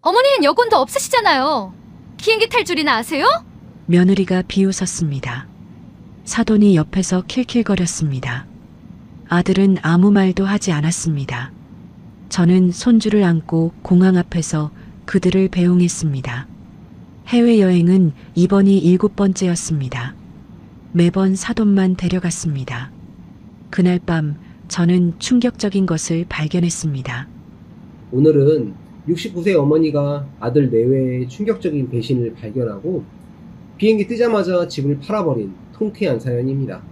어머니는 여권도 없으시잖아요. 비행기 탈 줄이나 아세요? 며느리가 비웃었습니다. 사돈이 옆에서 킬킬거렸습니다. 아들은 아무 말도 하지 않았습니다. 저는 손주를 안고 공항 앞에서 그들을 배웅했습니다. 해외여행은 이번이 7번째였습니다. 매번 사돈만 데려갔습니다. 그날 밤 저는 충격적인 것을 발견했습니다. 오늘은 69세 어머니가 아들 내외의 충격적인 배신을 발견하고 비행기 뜨자마자 집을 팔아버린 통쾌한 사연입니다.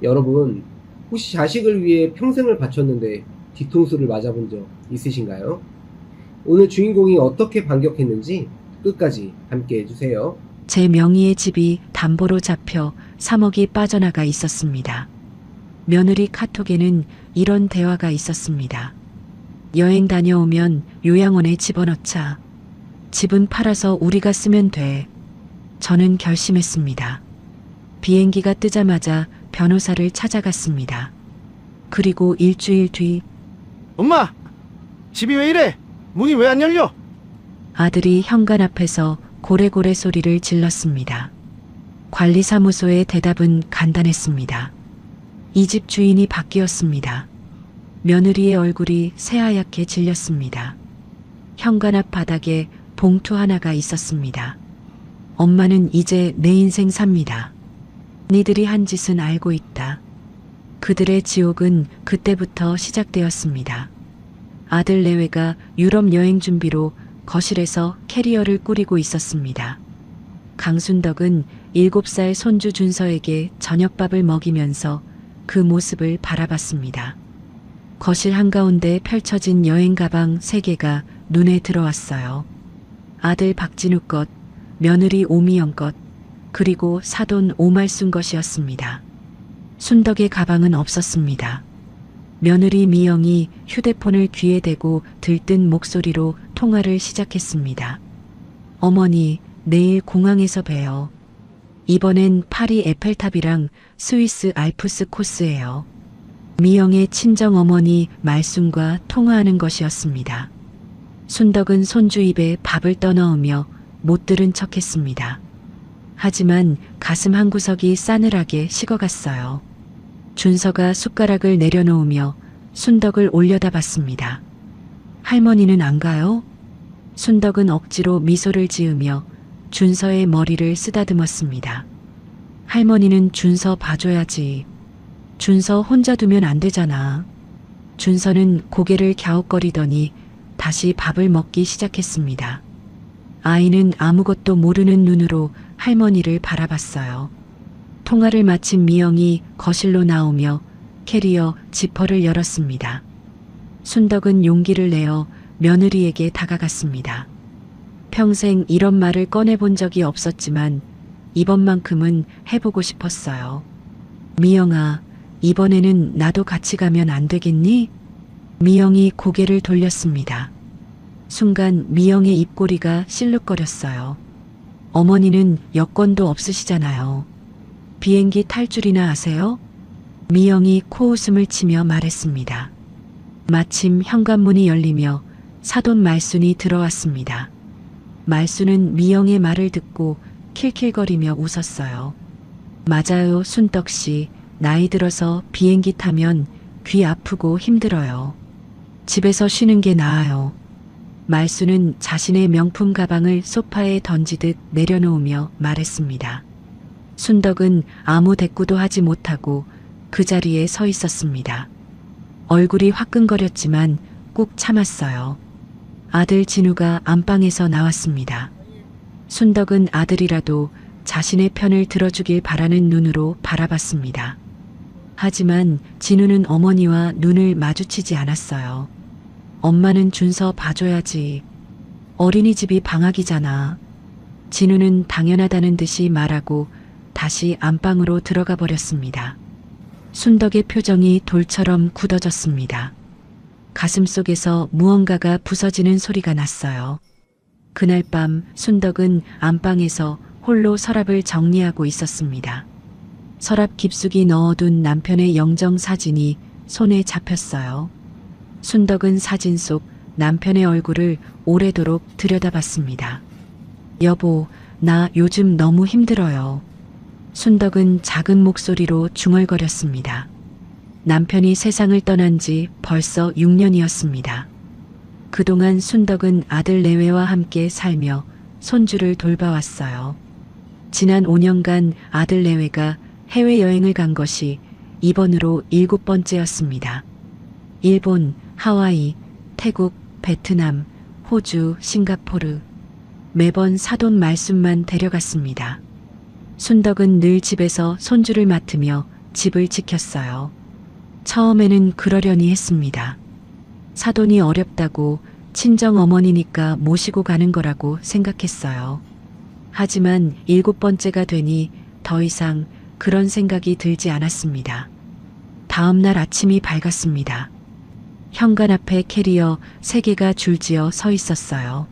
여러분, 혹시 자식을 위해 평생을 바쳤는데 뒤통수를 맞아본 적 있으신가요? 오늘 주인공이 어떻게 반격했는지 끝까지 함께 해주세요. 제 명의의 집이 담보로 잡혀 3억이 빠져나가 있었습니다. 며느리 카톡에는 이런 대화가 있었습니다. 여행 다녀오면 요양원에 집어넣자. 집은 팔아서 우리가 쓰면 돼. 저는 결심했습니다. 비행기가 뜨자마자 변호사를 찾아갔습니다. 그리고 일주일 뒤 엄마! 집이 왜 이래? 문이 왜 안 열려? 아들이 현관 앞에서 고래고래 소리를 질렀습니다. 관리사무소의 대답은 간단했습니다. 이 집 주인이 바뀌었습니다. 며느리의 얼굴이 새하얗게 질렸습니다. 현관 앞 바닥에 봉투 하나가 있었습니다. 엄마는 이제 내 인생 삽니다. 니들이 한 짓은 알고 있다. 그들의 지옥은 그때부터 시작되었습니다. 아들 내외가 유럽 여행 준비로 거실에서 캐리어를 꾸리고 있었습니다. 강순덕은 7살 손주 준서에게 저녁밥을 먹이면서 그 모습을 바라봤습니다. 거실 한가운데 펼쳐진 여행 가방 3개가 눈에 들어왔어요. 아들 박진우 것, 며느리 오미영 것, 그리고 사돈 오말순 것이었습니다. 순덕의 가방은 없었습니다. 며느리 미영이 휴대폰을 귀에 대고 들뜬 목소리로 통화를 시작했습니다. 어머니, 내일 공항에서 봬요. 이번엔 파리 에펠탑이랑 스위스 알프스 코스예요. 미영의 친정어머니 말순과 통화하는 것이었습니다. 순덕은 손주 입에 밥을 떠넣으며 못 들은 척했습니다. 하지만 가슴 한구석이 싸늘하게 식어갔어요. 준서가 숟가락을 내려놓으며 순덕을 올려다봤습니다. 할머니는 안 가요? 순덕은 억지로 미소를 지으며 준서의 머리를 쓰다듬었습니다. 할머니는 준서 봐줘야지. 준서 혼자 두면 안 되잖아. 준서는 고개를 갸웃거리더니 다시 밥을 먹기 시작했습니다. 아이는 아무것도 모르는 눈으로 할머니를 바라봤어요. 통화를 마친 미영이 거실로 나오며 캐리어 지퍼를 열었습니다. 순덕은 용기를 내어 며느리에게 다가갔습니다. 평생 이런 말을 꺼내본 적이 없었지만 이번만큼은 해보고 싶었어요. 미영아, 이번에는 나도 같이 가면 안 되겠니? 미영이 고개를 돌렸습니다. 순간 미영의 입꼬리가 실룩거렸어요. 어머니는 여권도 없으시잖아요. 비행기 탈 줄이나 아세요? 미영이 코웃음을 치며 말했습니다. 마침 현관문이 열리며 사돈 말순이 들어왔습니다. 말순은 미영의 말을 듣고 킬킬거리며 웃었어요. 맞아요, 순떡씨. 나이 들어서 비행기 타면 귀 아프고 힘들어요. 집에서 쉬는 게 나아요. 말순은 자신의 명품 가방을 소파에 던지듯 내려놓으며 말했습니다. 순덕은 아무 대꾸도 하지 못하고 그 자리에 서 있었습니다. 얼굴이 화끈거렸지만 꾹 참았어요. 아들 진우가 안방에서 나왔습니다. 순덕은 아들이라도 자신의 편을 들어주길 바라는 눈으로 바라봤습니다. 하지만 진우는 어머니와 눈을 마주치지 않았어요. 엄마는 준서 봐줘야지. 어린이집이 방학이잖아. 진우는 당연하다는 듯이 말하고 다시 안방으로 들어가 버렸습니다. 순덕의 표정이 돌처럼 굳어졌습니다. 가슴속에서 무언가가 부서지는 소리가 났어요. 그날 밤 순덕은 안방에서 홀로 서랍을 정리하고 있었습니다. 서랍 깊숙이 넣어둔 남편의 영정사진이 손에 잡혔어요. 순덕은 사진 속 남편의 얼굴을 오래도록 들여다봤습니다. 여보, 나 요즘 너무 힘들어요. 순덕은 작은 목소리로 중얼거렸습니다. 남편이 세상을 떠난 지 벌써 6년이었습니다. 그동안 순덕은 아들 내외와 함께 살며 손주를 돌봐왔어요. 지난 5년간 아들 내외가 해외여행을 간 것이 이번으로 7번째였습니다. 일본, 하와이, 태국, 베트남, 호주, 싱가포르. 매번 사돈 말순만 데려갔습니다. 순덕은 늘 집에서 손주를 맡으며 집을 지켰어요. 처음에는 그러려니 했습니다. 사돈이 어렵다고 친정 어머니니까 모시고 가는 거라고 생각했어요. 하지만 7번째가 되니 더 이상 그런 생각이 들지 않았습니다. 다음 날 아침이 밝았습니다. 현관 앞에 캐리어 3개가 줄지어 서 있었어요.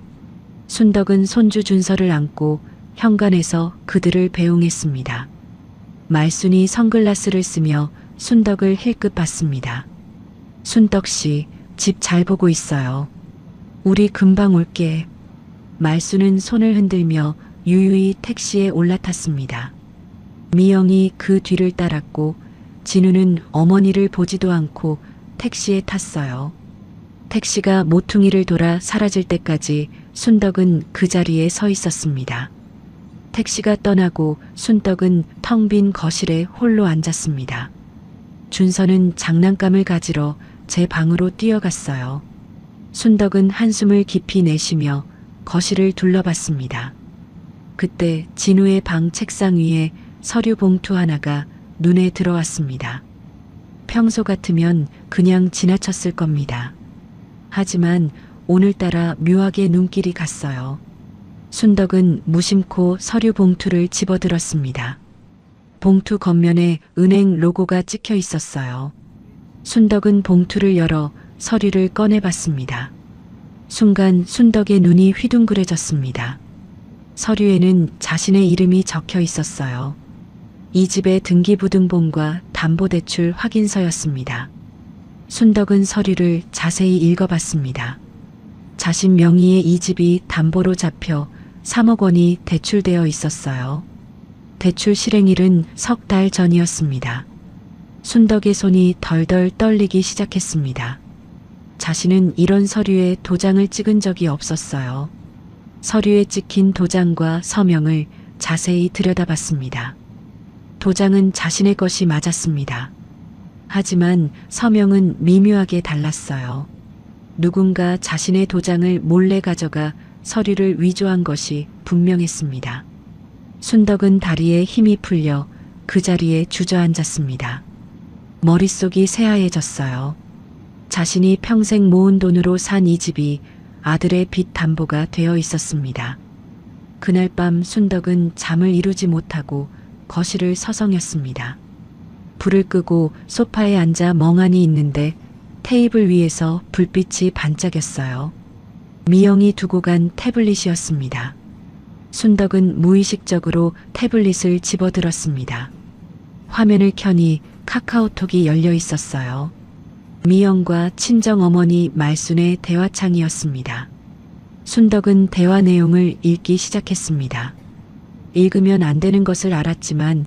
순덕은 손주 준서를 안고 현관에서 그들을 배웅했습니다. 말순이 선글라스를 쓰며 순덕을 힐끗 봤습니다. 순덕 씨, 집 잘 보고 있어요. 우리 금방 올게. 말순은 손을 흔들며 유유히 택시에 올라탔습니다. 미영이 그 뒤를 따랐고 진우는 어머니를 보지도 않고 택시에 탔어요. 택시가 모퉁이를 돌아 사라질 때까지 순덕은 그 자리에 서 있었습니다. 택시가 떠나고 순덕은 텅 빈 거실에 홀로 앉았습니다. 준서는 장난감을 가지러 제 방으로 뛰어갔어요. 순덕은 한숨을 깊이 내쉬며 거실을 둘러봤습니다. 그때 진우의 방 책상 위에 서류 봉투 하나가 눈에 들어왔습니다. 평소 같으면 그냥 지나쳤을 겁니다. 하지만 오늘따라 묘하게 눈길이 갔어요. 순덕은 무심코 서류 봉투를 집어들었습니다. 봉투 겉면에 은행 로고가 찍혀 있었어요. 순덕은 봉투를 열어 서류를 꺼내봤습니다. 순간 순덕의 눈이 휘둥그레졌습니다. 서류에는 자신의 이름이 적혀 있었어요. 이 집의 등기부등본과 담보대출 확인서였습니다. 순덕은 서류를 자세히 읽어봤습니다. 자신 명의의 이 집이 담보로 잡혀 3억 원이 대출되어 있었어요. 대출 실행일은 3달 전이었습니다. 순덕의 손이 덜덜 떨리기 시작했습니다. 자신은 이런 서류에 도장을 찍은 적이 없었어요. 서류에 찍힌 도장과 서명을 자세히 들여다봤습니다. 도장은 자신의 것이 맞았습니다. 하지만 서명은 미묘하게 달랐어요. 누군가 자신의 도장을 몰래 가져가 서류를 위조한 것이 분명했습니다. 순덕은 다리에 힘이 풀려 그 자리에 주저앉았습니다. 머릿속이 새하얘졌어요. 자신이 평생 모은 돈으로 산 이 집이 아들의 빚 담보가 되어 있었습니다. 그날 밤 순덕은 잠을 이루지 못하고 거실을 서성였습니다. 불을 끄고 소파에 앉아 멍하니 있는데 테이블 위에서 불빛이 반짝였어요. 미영이 두고 간 태블릿이었습니다. 순덕은 무의식적으로 태블릿을 집어들었습니다. 화면을 켜니 카카오톡이 열려 있었어요. 미영과 친정어머니 말순의 대화창이었습니다. 순덕은 대화 내용을 읽기 시작했습니다. 읽으면 안 되는 것을 알았지만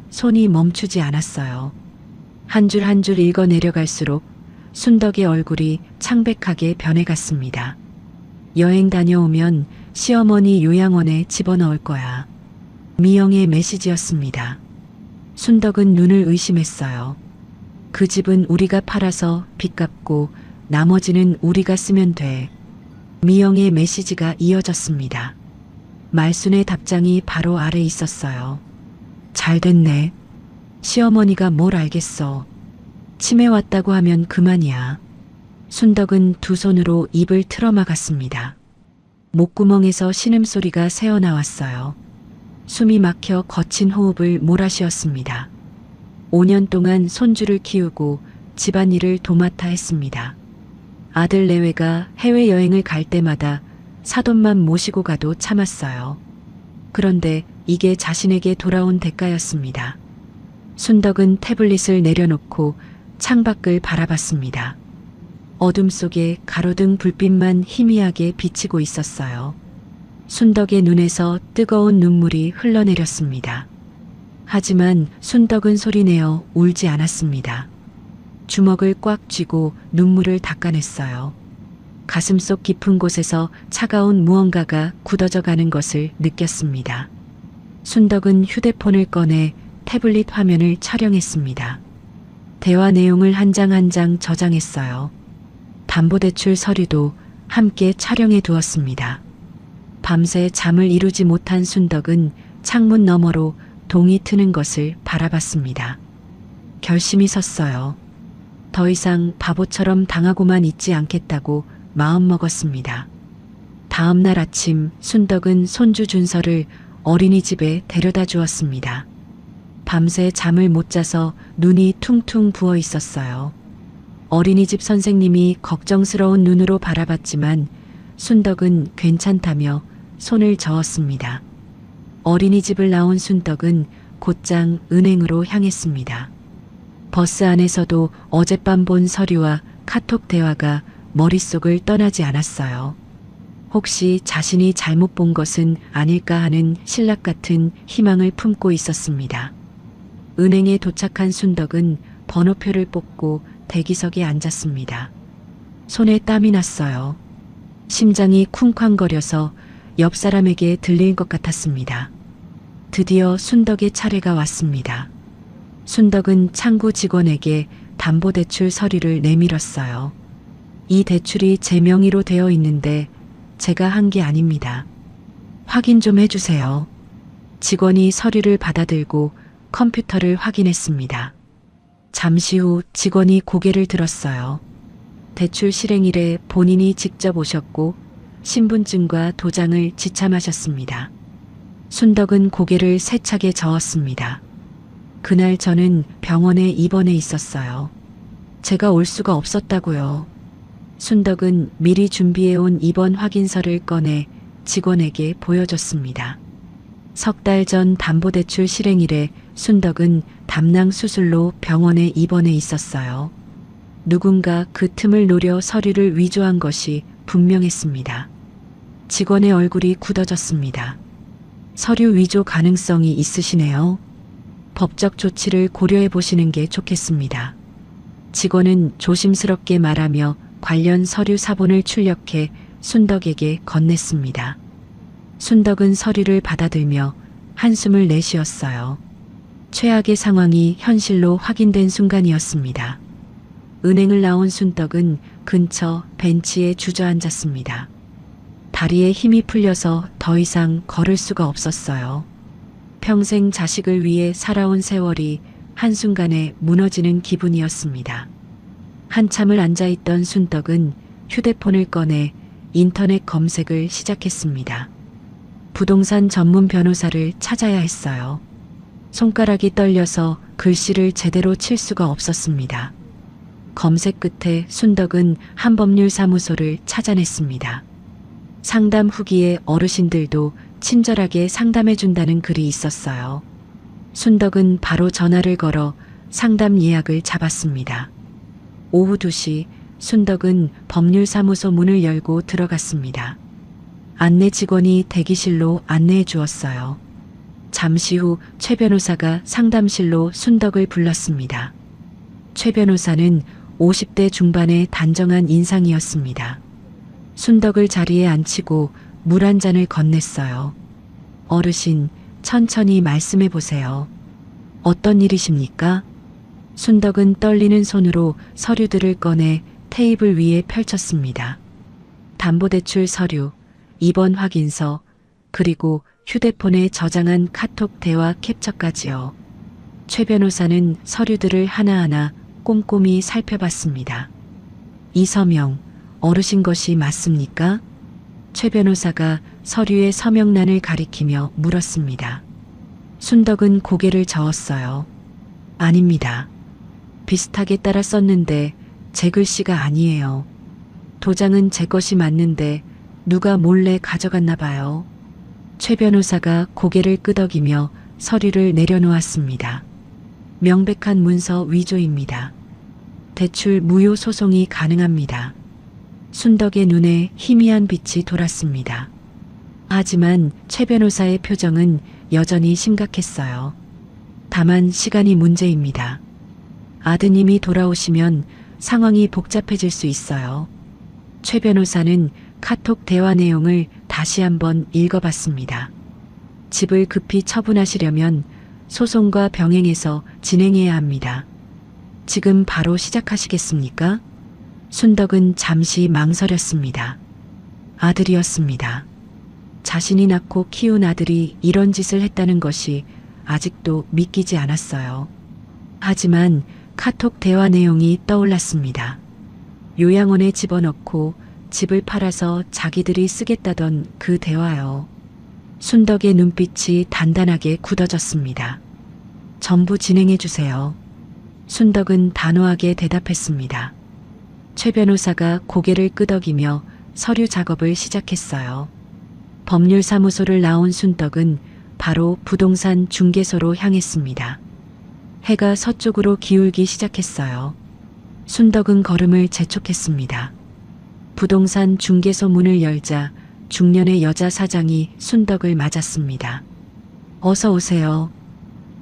손이 멈추지 않았어요. 한 줄 한 줄 읽어 내려갈수록 순덕의 얼굴이 창백하게 변해갔습니다. 여행 다녀오면 시어머니 요양원에 집어넣을 거야. 미영의 메시지였습니다. 순덕은 눈을 의심했어요. 그 집은 우리가 팔아서 빚 갚고 나머지는 우리가 쓰면 돼. 미영의 메시지가 이어졌습니다. 말순의 답장이 바로 아래 있었어요. 잘 됐네. 시어머니가 뭘 알겠어. 치매 왔다고 하면 그만이야. 순덕은 두 손으로 입을 틀어막았습니다. 목구멍에서 신음소리가 새어나왔어요. 숨이 막혀 거친 호흡을 몰아쉬었습니다. 5년 동안 손주를 키우고 집안일을 도맡아 했습니다. 아들 내외가 해외여행을 갈 때마다 사돈만 모시고 가도 참았어요. 그런데 이게 자신에게 돌아온 대가였습니다. 순덕은 태블릿을 내려놓고 창밖을 바라봤습니다. 어둠 속에 가로등 불빛만 희미하게 비치고 있었어요. 순덕의 눈에서 뜨거운 눈물이 흘러내렸습니다. 하지만 순덕은 소리내어 울지 않았습니다. 주먹을 꽉 쥐고 눈물을 닦아냈어요. 가슴속 깊은 곳에서 차가운 무언가가 굳어져 가는 것을 느꼈습니다. 순덕은 휴대폰을 꺼내 태블릿 화면을 촬영했습니다. 대화 내용을 한 장 한 장 저장했어요. 담보대출 서류도 함께 촬영해 두었습니다. 밤새 잠을 이루지 못한 순덕은 창문 너머로 동이 트는 것을 바라봤습니다. 결심이 섰어요. 더 이상 바보처럼 당하고만 있지 않겠다고 마음먹었습니다. 다음 날 아침 순덕은 손주 준서를 어린이집에 데려다 주었습니다. 밤새 잠을 못 자서 눈이 퉁퉁 부어 있었어요. 어린이집 선생님이 걱정스러운 눈으로 바라봤지만 순덕은 괜찮다며 손을 저었습니다. 어린이집을 나온 순덕은 곧장 은행으로 향했습니다. 버스 안에서도 어젯밤 본 서류와 카톡 대화가 머릿속을 떠나지 않았어요. 혹시 자신이 잘못 본 것은 아닐까 하는 신락 같은 희망을 품고 있었습니다. 은행에 도착한 순덕은 번호표를 뽑고 대기석에 앉았습니다. 손에 땀이 났어요. 심장이 쿵쾅거려서 옆 사람에게 들릴 것 같았습니다. 드디어 순덕의 차례가 왔습니다. 순덕은 창구 직원에게 담보대출 서류를 내밀었어요. 이 대출이 제 명의로 되어 있는데 제가 한 게 아닙니다. 확인 좀 해주세요. 직원이 서류를 받아들고 컴퓨터를 확인했습니다. 잠시 후 직원이 고개를 들었어요. 대출 실행일에 본인이 직접 오셨고 신분증과 도장을 지참하셨습니다. 순덕은 고개를 세차게 저었습니다. 그날 저는 병원에 입원해 있었어요. 제가 올 수가 없었다고요. 순덕은 미리 준비해온 입원 확인서를 꺼내 직원에게 보여줬습니다. 석 달 전 담보대출 실행일에 순덕은 담낭 수술로 병원에 입원해 있었어요. 누군가 그 틈을 노려 서류를 위조한 것이 분명했습니다. 직원의 얼굴이 굳어졌습니다. 서류 위조 가능성이 있으시네요. 법적 조치를 고려해 보시는 게 좋겠습니다. 직원은 조심스럽게 말하며 관련 서류 사본을 출력해 순덕에게 건넸습니다. 순덕은 서류를 받아들며 한숨을 내쉬었어요. 최악의 상황이 현실로 확인된 순간이었습니다. 은행을 나온 순덕은 근처 벤치에 주저앉았습니다. 다리에 힘이 풀려서 더 이상 걸을 수가 없었어요. 평생 자식을 위해 살아온 세월이 한순간에 무너지는 기분이었습니다. 한참을 앉아있던 순덕은 휴대폰을 꺼내 인터넷 검색을 시작했습니다. 부동산 전문 변호사를 찾아야 했어요. 손가락이 떨려서 글씨를 제대로 칠 수가 없었습니다. 검색 끝에 순덕은 한법률사무소를 찾아냈습니다. 상담 후기에 어르신들도 친절하게 상담해준다는 글이 있었어요. 순덕은 바로 전화를 걸어 상담 예약을 잡았습니다. 오후 2시 순덕은 법률사무소 문을 열고 들어갔습니다. 안내 직원이 대기실로 안내해 주었어요. 잠시 후 최 변호사가 상담실로 순덕을 불렀습니다. 최 변호사는 50대 중반의 단정한 인상이었습니다. 순덕을 자리에 앉히고 물 한 잔을 건넸어요. 어르신, 천천히 말씀해 보세요. 어떤 일이십니까? 순덕은 떨리는 손으로 서류들을 꺼내 테이블 위에 펼쳤습니다. 담보대출 서류, 입원 확인서, 그리고 휴대폰에 저장한 카톡 대화 캡처까지요. 최 변호사는 서류들을 하나하나 꼼꼼히 살펴봤습니다. 이 서명, 어르신 것이 맞습니까? 최 변호사가 서류의 서명란을 가리키며 물었습니다. 순덕은 고개를 저었어요. 아닙니다. 비슷하게 따라 썼는데 제 글씨가 아니에요. 도장은 제 것이 맞는데 누가 몰래 가져갔나 봐요. 최 변호사가 고개를 끄덕이며 서류를 내려놓았습니다. 명백한 문서 위조입니다. 대출 무효 소송이 가능합니다. 순덕의 눈에 희미한 빛이 돌았습니다. 하지만 최 변호사의 표정은 여전히 심각했어요. 다만 시간이 문제입니다. 아드님이 돌아오시면 상황이 복잡해질 수 있어요. 최 변호사는 카톡 대화 내용을 다시 한번 읽어봤습니다. 집을 급히 처분하시려면 소송과 병행해서 진행해야 합니다. 지금 바로 시작하시겠습니까? 순덕은 잠시 망설였습니다. 아들이었습니다. 자신이 낳고 키운 아들이 이런 짓을 했다는 것이 아직도 믿기지 않았어요. 하지만 카톡 대화 내용이 떠올랐습니다. 요양원에 집어넣고 집을 팔아서 자기들이 쓰겠다던 그 대화요. 순덕의 눈빛이 단단하게 굳어졌습니다. 전부 진행해 주세요. 순덕은 단호하게 대답했습니다. 최 변호사가 고개를 끄덕이며 서류 작업을 시작했어요. 법률사무소를 나온 순덕은 바로 부동산 중개소로 향했습니다. 해가 서쪽으로 기울기 시작했어요. 순덕은 걸음을 재촉했습니다. 부동산 중개소 문을 열자 중년의 여자 사장이 순덕을 맞았습니다. 어서 오세요.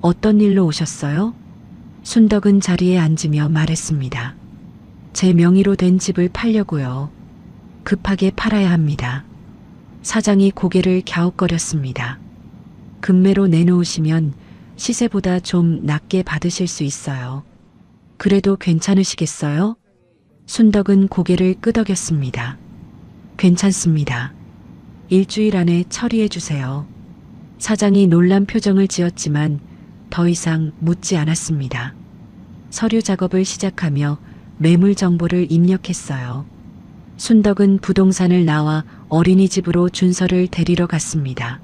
어떤 일로 오셨어요? 순덕은 자리에 앉으며 말했습니다. 제 명의로 된 집을 팔려고요. 급하게 팔아야 합니다. 사장이 고개를 갸웃거렸습니다. 금매로 내놓으시면 시세보다 좀 낮게 받으실 수 있어요. 그래도 괜찮으시겠어요? 순덕은 고개를 끄덕였습니다. 괜찮습니다. 일주일 안에 처리해 주세요. 사장이 놀란 표정을 지었지만 더 이상 묻지 않았습니다. 서류 작업을 시작하며 매물 정보를 입력했어요. 순덕은 부동산을 나와 어린이집으로 준서를 데리러 갔습니다.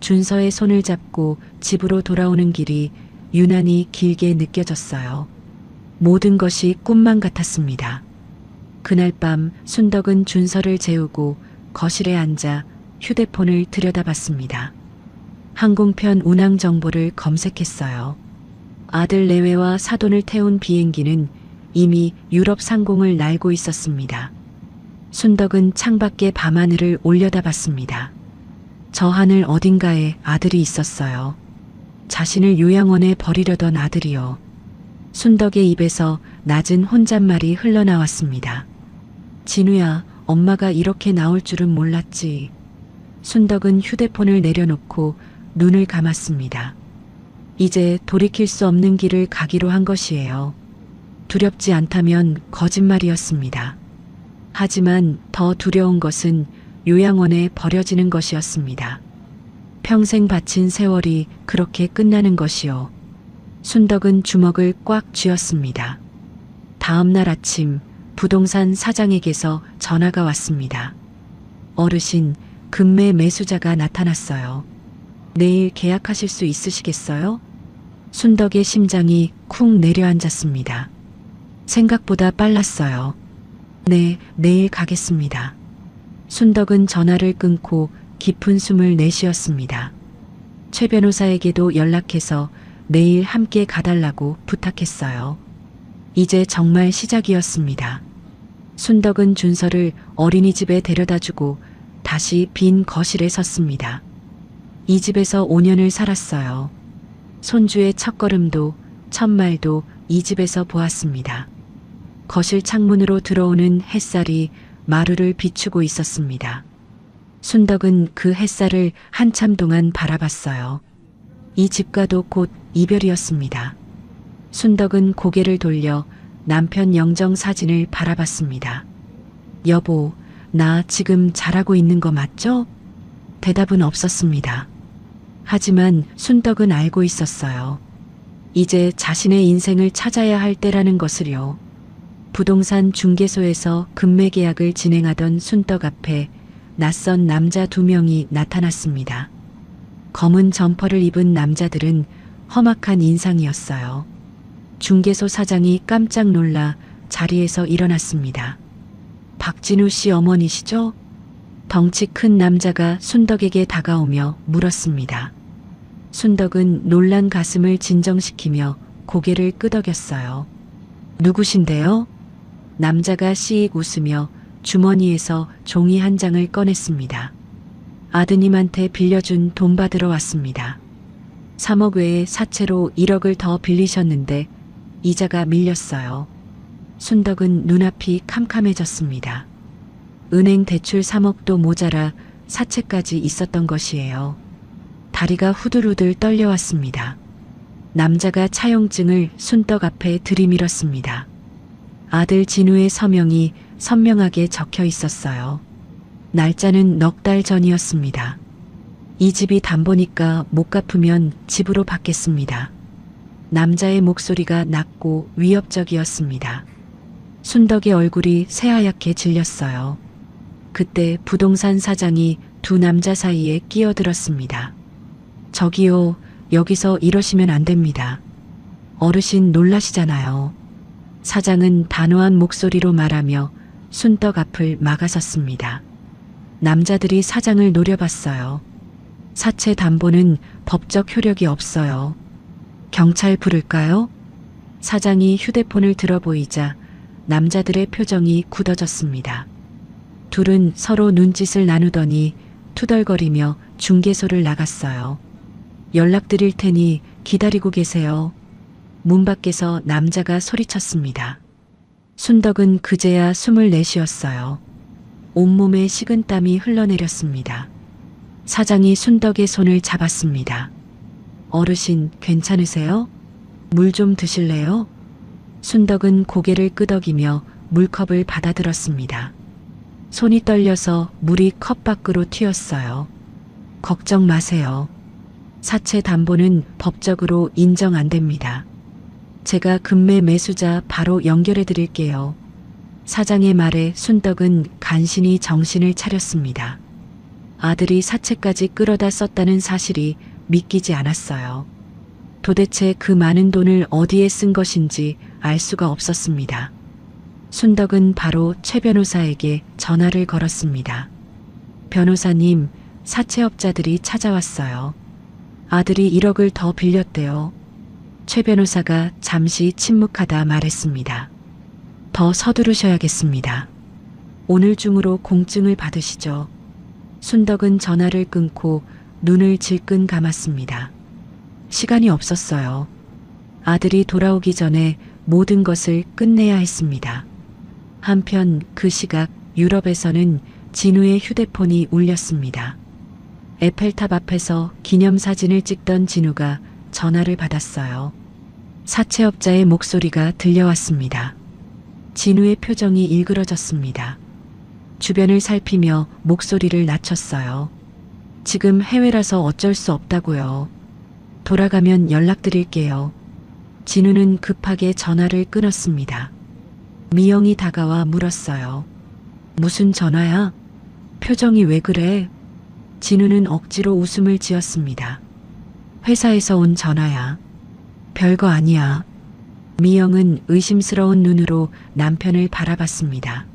준서의 손을 잡고 집으로 돌아오는 길이 유난히 길게 느껴졌어요. 모든 것이 꿈만 같았습니다. 그날 밤 순덕은 준서를 재우고 거실에 앉아 휴대폰을 들여다봤습니다. 항공편 운항 정보를 검색했어요. 아들 내외와 사돈을 태운 비행기는 이미 유럽 상공을 날고 있었습니다. 순덕은 창밖에 밤하늘을 올려다봤습니다. 저 하늘 어딘가에 아들이 있었어요. 자신을 요양원에 버리려던 아들이요. 순덕의 입에서 낮은 혼잣말이 흘러나왔습니다. 진우야, 엄마가 이렇게 나올 줄은 몰랐지. 순덕은 휴대폰을 내려놓고 눈을 감았습니다. 이제 돌이킬 수 없는 길을 가기로 한 것이에요. 두렵지 않다면 거짓말이었습니다. 하지만 더 두려운 것은 요양원에 버려지는 것이었습니다. 평생 바친 세월이 그렇게 끝나는 것이요. 순덕은 주먹을 꽉 쥐었습니다. 다음 날 아침 부동산 사장에게서 전화가 왔습니다. 어르신, 금매 매수자가 나타났어요. 내일 계약하실 수 있으시겠어요? 순덕의 심장이 쿵 내려앉았습니다. 생각보다 빨랐어요. 네, 내일 가겠습니다. 순덕은 전화를 끊고 깊은 숨을 내쉬었습니다. 최 변호사에게도 연락해서 내일 함께 가달라고 부탁했어요. 이제 정말 시작이었습니다. 순덕은 준서를 어린이집에 데려다주고 다시 빈 거실에 섰습니다. 이 집에서 5년을 살았어요. 손주의 첫걸음도 첫말도 이 집에서 보았습니다. 거실 창문으로 들어오는 햇살이 마루를 비추고 있었습니다. 순덕은 그 햇살을 한참 동안 바라봤어요. 이 집과도 곧 이별이었습니다. 순덕은 고개를 돌려 남편 영정 사진을 바라봤습니다. 여보, 나 지금 잘하고 있는 거 맞죠? 대답은 없었습니다. 하지만 순덕은 알고 있었어요. 이제 자신의 인생을 찾아야 할 때라는 것을요. 부동산 중개소에서 금매 계약을 진행하던 순덕 앞에 낯선 남자 2명이 나타났습니다. 검은 점퍼를 입은 남자들은 험악한 인상이었어요. 중개소 사장이 깜짝 놀라 자리에서 일어났습니다. 박진우 씨 어머니시죠? 덩치 큰 남자가 순덕에게 다가오며 물었습니다. 순덕은 놀란 가슴을 진정시키며 고개를 끄덕였어요. 누구신데요? 남자가 씩 웃으며 주머니에서 종이 한 장을 꺼냈습니다. 아드님한테 빌려준 돈 받으러 왔습니다. 3억 외에 사채로 1억을 더 빌리셨는데 이자가 밀렸어요. 순덕은 눈앞이 캄캄해졌습니다. 은행 대출 3억도 모자라 사채까지 있었던 것이에요. 다리가 후들후들 떨려왔습니다. 남자가 차용증을 순덕 앞에 들이밀었습니다. 아들 진우의 서명이 선명하게 적혀 있었어요. 날짜는 넉 달 전이었습니다. 이 집이 담보니까 못 갚으면 집으로 받겠습니다. 남자의 목소리가 낮고 위협적이었습니다. 순덕의 얼굴이 새하얗게 질렸어요. 그때 부동산 사장이 두 남자 사이에 끼어들었습니다. 저기요, 여기서 이러시면 안 됩니다. 어르신 놀라시잖아요. 사장은 단호한 목소리로 말하며 순덕 앞을 막아섰습니다. 남자들이 사장을 노려봤어요. 사채 담보는 법적 효력이 없어요. 경찰 부를까요? 사장이 휴대폰을 들어보이자 남자들의 표정이 굳어졌습니다. 둘은 서로 눈짓을 나누더니 투덜거리며 중개소를 나갔어요. 연락드릴 테니 기다리고 계세요. 문 밖에서 남자가 소리쳤습니다. 순덕은 그제야 숨을 내쉬었어요. 온몸에 식은땀이 흘러내렸습니다. 사장이 순덕의 손을 잡았습니다. 어르신 괜찮으세요? 물 좀 드실래요? 순덕은 고개를 끄덕이며 물컵을 받아들었습니다. 손이 떨려서 물이 컵 밖으로 튀었어요. 걱정 마세요. 사채 담보는 법적으로 인정 안 됩니다. 제가 금매 매수자 바로 연결해 드릴게요. 사장의 말에 순덕은 간신히 정신을 차렸습니다. 아들이 사채까지 끌어다 썼다는 사실이 믿기지 않았어요. 도대체 그 많은 돈을 어디에 쓴 것인지 알 수가 없었습니다. 순덕은 바로 최 변호사에게 전화를 걸었습니다. 변호사님, 사채업자들이 찾아왔어요. 아들이 1억을 더 빌렸대요. 최 변호사가 잠시 침묵하다 말했습니다. 더 서두르셔야겠습니다. 오늘 중으로 공증을 받으시죠. 순덕은 전화를 끊고 눈을 질끈 감았습니다. 시간이 없었어요. 아들이 돌아오기 전에 모든 것을 끝내야 했습니다. 한편 그 시각 유럽에서는 진우의 휴대폰이 울렸습니다. 에펠탑 앞에서 기념사진을 찍던 진우가 전화를 받았어요. 사채업자의 목소리가 들려왔습니다. 진우의 표정이 일그러졌습니다. 주변을 살피며 목소리를 낮췄어요. 지금 해외라서 어쩔 수 없다고요. 돌아가면 연락드릴게요. 진우는 급하게 전화를 끊었습니다. 미영이 다가와 물었어요. 무슨 전화야? 표정이 왜 그래? 진우는 억지로 웃음을 지었습니다. 회사에서 온 전화야. 별거 아니야. 미영은 의심스러운 눈으로 남편을 바라봤습니다.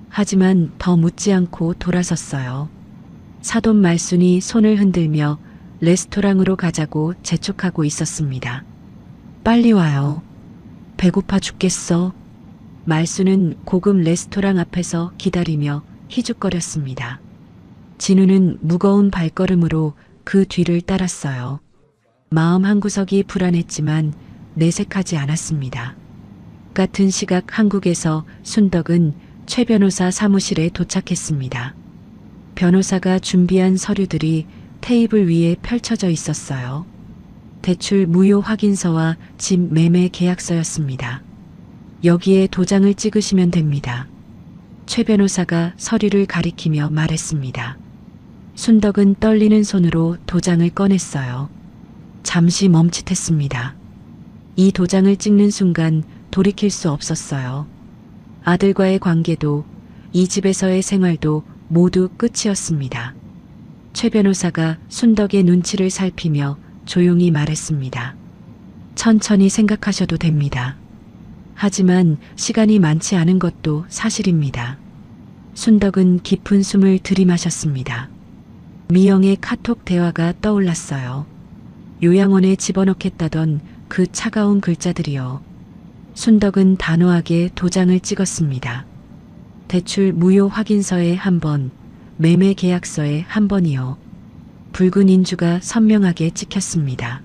하지만 더 묻지 않고 돌아섰어요. 사돈 말순이 손을 흔들며 레스토랑으로 가자고 재촉하고 있었습니다. 빨리 와요. 배고파 죽겠어. 말순은 고급 레스토랑 앞에서 기다리며 희죽거렸습니다. 진우는 무거운 발걸음으로 그 뒤를 따랐어요. 마음 한구석이 불안했지만 내색하지 않았습니다. 같은 시각 한국에서 순덕은 최 변호사 사무실에 도착했습니다. 변호사가 준비한 서류들이 테이블 위에 펼쳐져 있었어요. 대출 무효 확인서와 집 매매 계약서였습니다. 여기에 도장을 찍으시면 됩니다. 최 변호사가 서류를 가리키며 말했습니다. 순덕은 떨리는 손으로 도장을 꺼냈어요. 잠시 멈칫했습니다. 이 도장을 찍는 순간 돌이킬 수 없었어요. 아들과의 관계도 이 집에서의 생활도 모두 끝이었습니다. 최 변호사가 순덕의 눈치를 살피며 조용히 말했습니다. 천천히 생각하셔도 됩니다. 하지만 시간이 많지 않은 것도 사실입니다. 순덕은 깊은 숨을 들이마셨습니다. 미영의 카톡 대화가 떠올랐어요. 요양원에 집어넣겠다던 그 차가운 글자들이요. 순덕은 단호하게 도장을 찍었습니다. 대출 무효 확인서에 한 번, 매매 계약서에 한 번이요. 붉은 인주가 선명하게 찍혔습니다.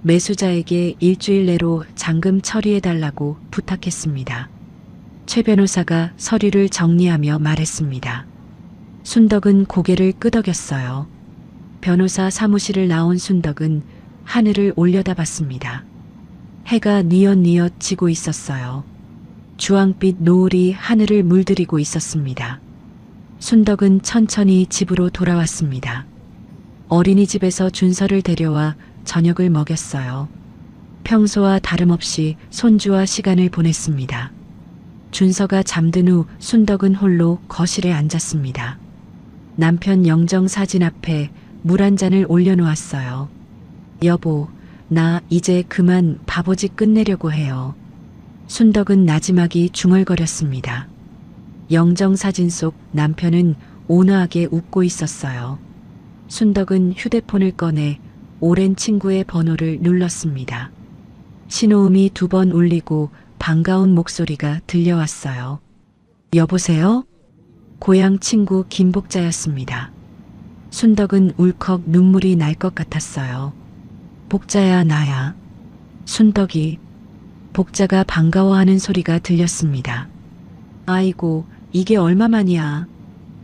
매수자에게 일주일 내로 잔금 처리해달라고 부탁했습니다. 최 변호사가 서류를 정리하며 말했습니다. 순덕은 고개를 끄덕였어요. 변호사 사무실을 나온 순덕은 하늘을 올려다봤습니다. 해가 뉘엿뉘엿 지고 있었어요. 주황빛 노을이 하늘을 물들이고 있었습니다. 순덕은 천천히 집으로 돌아왔습니다. 어린이집에서 준서를 데려와 저녁을 먹였어요. 평소와 다름없이 손주와 시간을 보냈습니다. 준서가 잠든 후 순덕은 홀로 거실에 앉았습니다. 남편 영정 사진 앞에 물 한 잔을 올려놓았어요. 여보, 나 이제 그만 바보짓 끝내려고 해요. 순덕은 나지막이 중얼거렸습니다. 영정 사진 속 남편은 온화하게 웃고 있었어요. 순덕은 휴대폰을 꺼내 오랜 친구의 번호를 눌렀습니다. 신호음이 2번 울리고 반가운 목소리가 들려왔어요. 여보세요? 고향 친구 김복자였습니다. 순덕은 울컥 눈물이 날 것 같았어요. 복자야, 나야. 순덕이. 복자가 반가워하는 소리가 들렸습니다. 아이고, 이게 얼마만이야.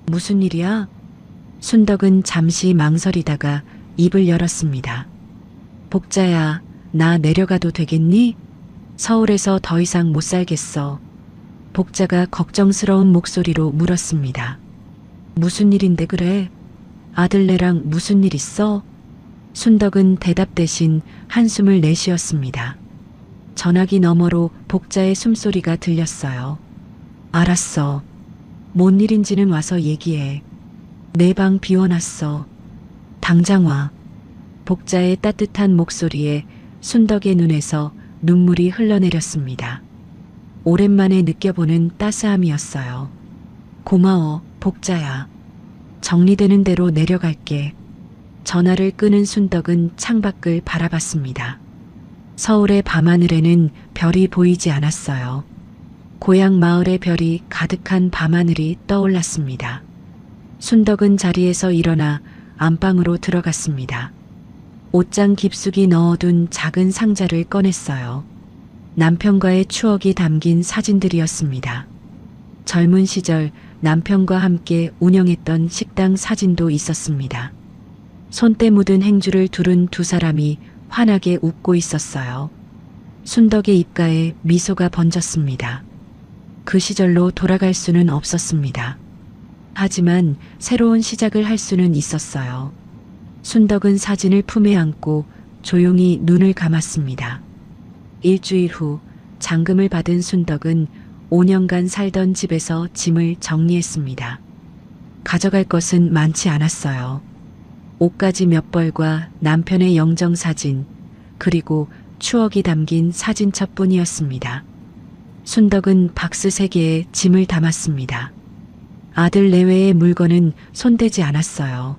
무슨 일이야? 순덕은 잠시 망설이다가 입을 열었습니다. 복자야, 나 내려가도 되겠니? 서울에서 더 이상 못 살겠어. 복자가 걱정스러운 목소리로 물었습니다. 무슨 일인데 그래? 아들네랑 무슨 일 있어? 순덕은 대답 대신 한숨을 내쉬었습니다. 전화기 너머로 복자의 숨소리가 들렸어요. 알았어. 뭔 일인지는 와서 얘기해. 내 방 비워놨어. 당장 와. 복자의 따뜻한 목소리에 순덕의 눈에서 눈물이 흘러내렸습니다. 오랜만에 느껴보는 따스함이었어요. 고마워, 복자야. 정리되는 대로 내려갈게. 전화를 끊은 순덕은 창밖을 바라봤습니다. 서울의 밤하늘에는 별이 보이지 않았어요. 고향 마을의 별이 가득한 밤하늘이 떠올랐습니다. 순덕은 자리에서 일어나 안방으로 들어갔습니다. 옷장 깊숙이 넣어둔 작은 상자를 꺼냈어요. 남편과의 추억이 담긴 사진들이었습니다. 젊은 시절 남편과 함께 운영했던 식당 사진도 있었습니다. 손때 묻은 행주를 두른 2사람이 환하게 웃고 있었어요. 순덕의 입가에 미소가 번졌습니다. 그 시절로 돌아갈 수는 없었습니다. 하지만 새로운 시작을 할 수는 있었어요. 순덕은 사진을 품에 안고 조용히 눈을 감았습니다. 일주일 후 잔금을 받은 순덕은 5년간 살던 집에서 짐을 정리했습니다. 가져갈 것은 많지 않았어요. 옷가지 몇 벌과 남편의 영정 사진, 그리고 추억이 담긴 사진첩뿐이었습니다. 순덕은 박스 3개에 짐을 담았습니다. 아들 내외의 물건은 손대지 않았어요.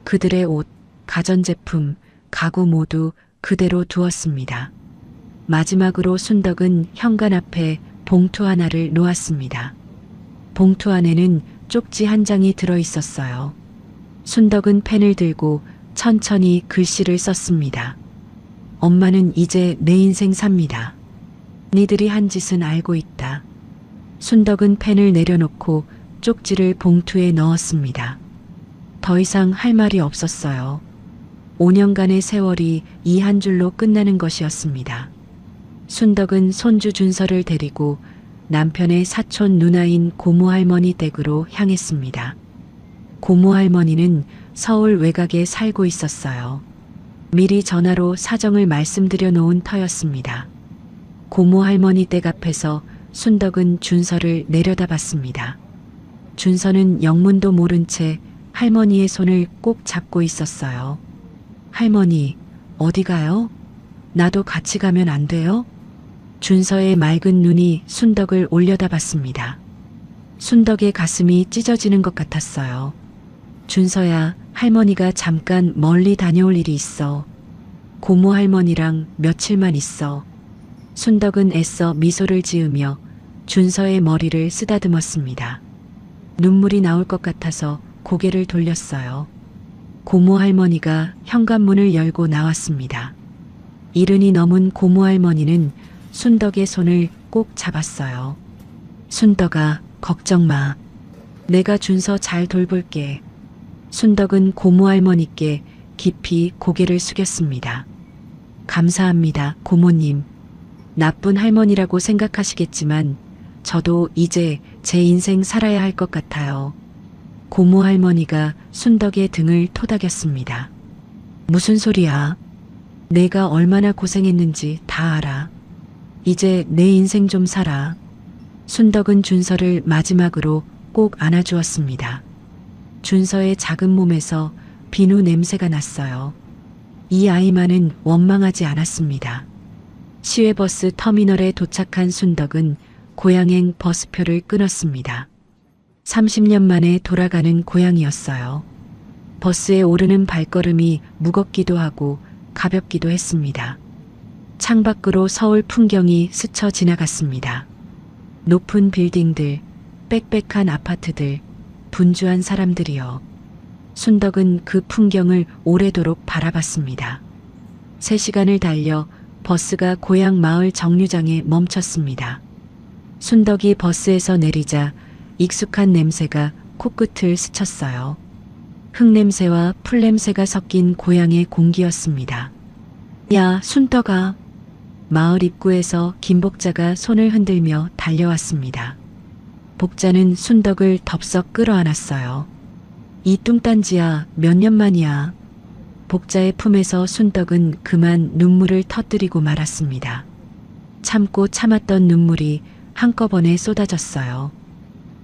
그들의 옷, 가전제품, 가구 모두 그대로 두었습니다. 마지막으로 순덕은 현관 앞에 봉투 하나를 놓았습니다. 봉투 안에는 쪽지 한 장이 들어 있었어요. 순덕은 펜을 들고 천천히 글씨를 썼습니다. 엄마는 이제 내 인생 삽니다. 니들이 한 짓은 알고 있다. 순덕은 펜을 내려놓고 쪽지를 봉투에 넣었습니다. 더 이상 할 말이 없었어요. 5년간의 세월이 이 한 줄로 끝나는 것이었습니다. 순덕은 손주 준서를 데리고 남편의 사촌 누나인 고모할머니 댁으로 향했습니다. 고모할머니는 서울 외곽에 살고 있었어요. 미리 전화로 사정을 말씀드려 놓은 터였습니다. 고모할머니 댁 앞에서 순덕은 준서를 내려다봤습니다. 준서는 영문도 모른 채 할머니의 손을 꼭 잡고 있었어요. 할머니, 어디 가요? 나도 같이 가면 안 돼요? 준서의 맑은 눈이 순덕을 올려다봤습니다. 순덕의 가슴이 찢어지는 것 같았어요. 준서야, 할머니가 잠깐 멀리 다녀올 일이 있어. 고모 할머니랑 며칠만 있어. 순덕은 애써 미소를 지으며 준서의 머리를 쓰다듬었습니다. 눈물이 나올 것 같아서 고개를 돌렸어요. 고모 할머니가 현관문을 열고 나왔습니다. 이른이 넘은 고모 할머니는 순덕의 손을 꼭 잡았어요. 순덕아, 걱정 마. 내가 준서 잘 돌볼게. 순덕은 고모 할머니께 깊이 고개를 숙였습니다. 감사합니다, 고모님. 나쁜 할머니라고 생각하시겠지만 저도 이제 제 인생 살아야 할 것 같아요. 고모 할머니가 순덕의 등을 토닥였습니다. 무슨 소리야? 내가 얼마나 고생했는지 다 알아. 이제 내 인생 좀 살아. 순덕은 준서를 마지막으로 꼭 안아주었습니다. 준서의 작은 몸에서 비누 냄새가 났어요. 이 아이만은 원망하지 않았습니다. 시외버스 터미널에 도착한 순덕은 고향행 버스표를 끊었습니다. 30년 만에 돌아가는 고향이었어요. 버스에 오르는 발걸음이 무겁기도 하고 가볍기도 했습니다. 창밖으로 서울 풍경이 스쳐 지나갔습니다. 높은 빌딩들, 빽빽한 아파트들, 분주한 사람들이요. 순덕은 그 풍경을 오래도록 바라봤습니다. 3시간을 달려 버스가 고향 마을 정류장에 멈췄습니다. 순덕이 버스에서 내리자 익숙한 냄새가 코끝을 스쳤어요. 흙냄새와 풀냄새가 섞인 고향의 공기였습니다. 야, 순덕아. 마을 입구에서 김복자가 손을 흔들며 달려왔습니다. 복자는 순덕을 덥석 끌어안았어요. 이 뚱딴지야, 몇 년 만이야. 복자의 품에서 순덕은 그만 눈물을 터뜨리고 말았습니다. 참고 참았던 눈물이 한꺼번에 쏟아졌어요.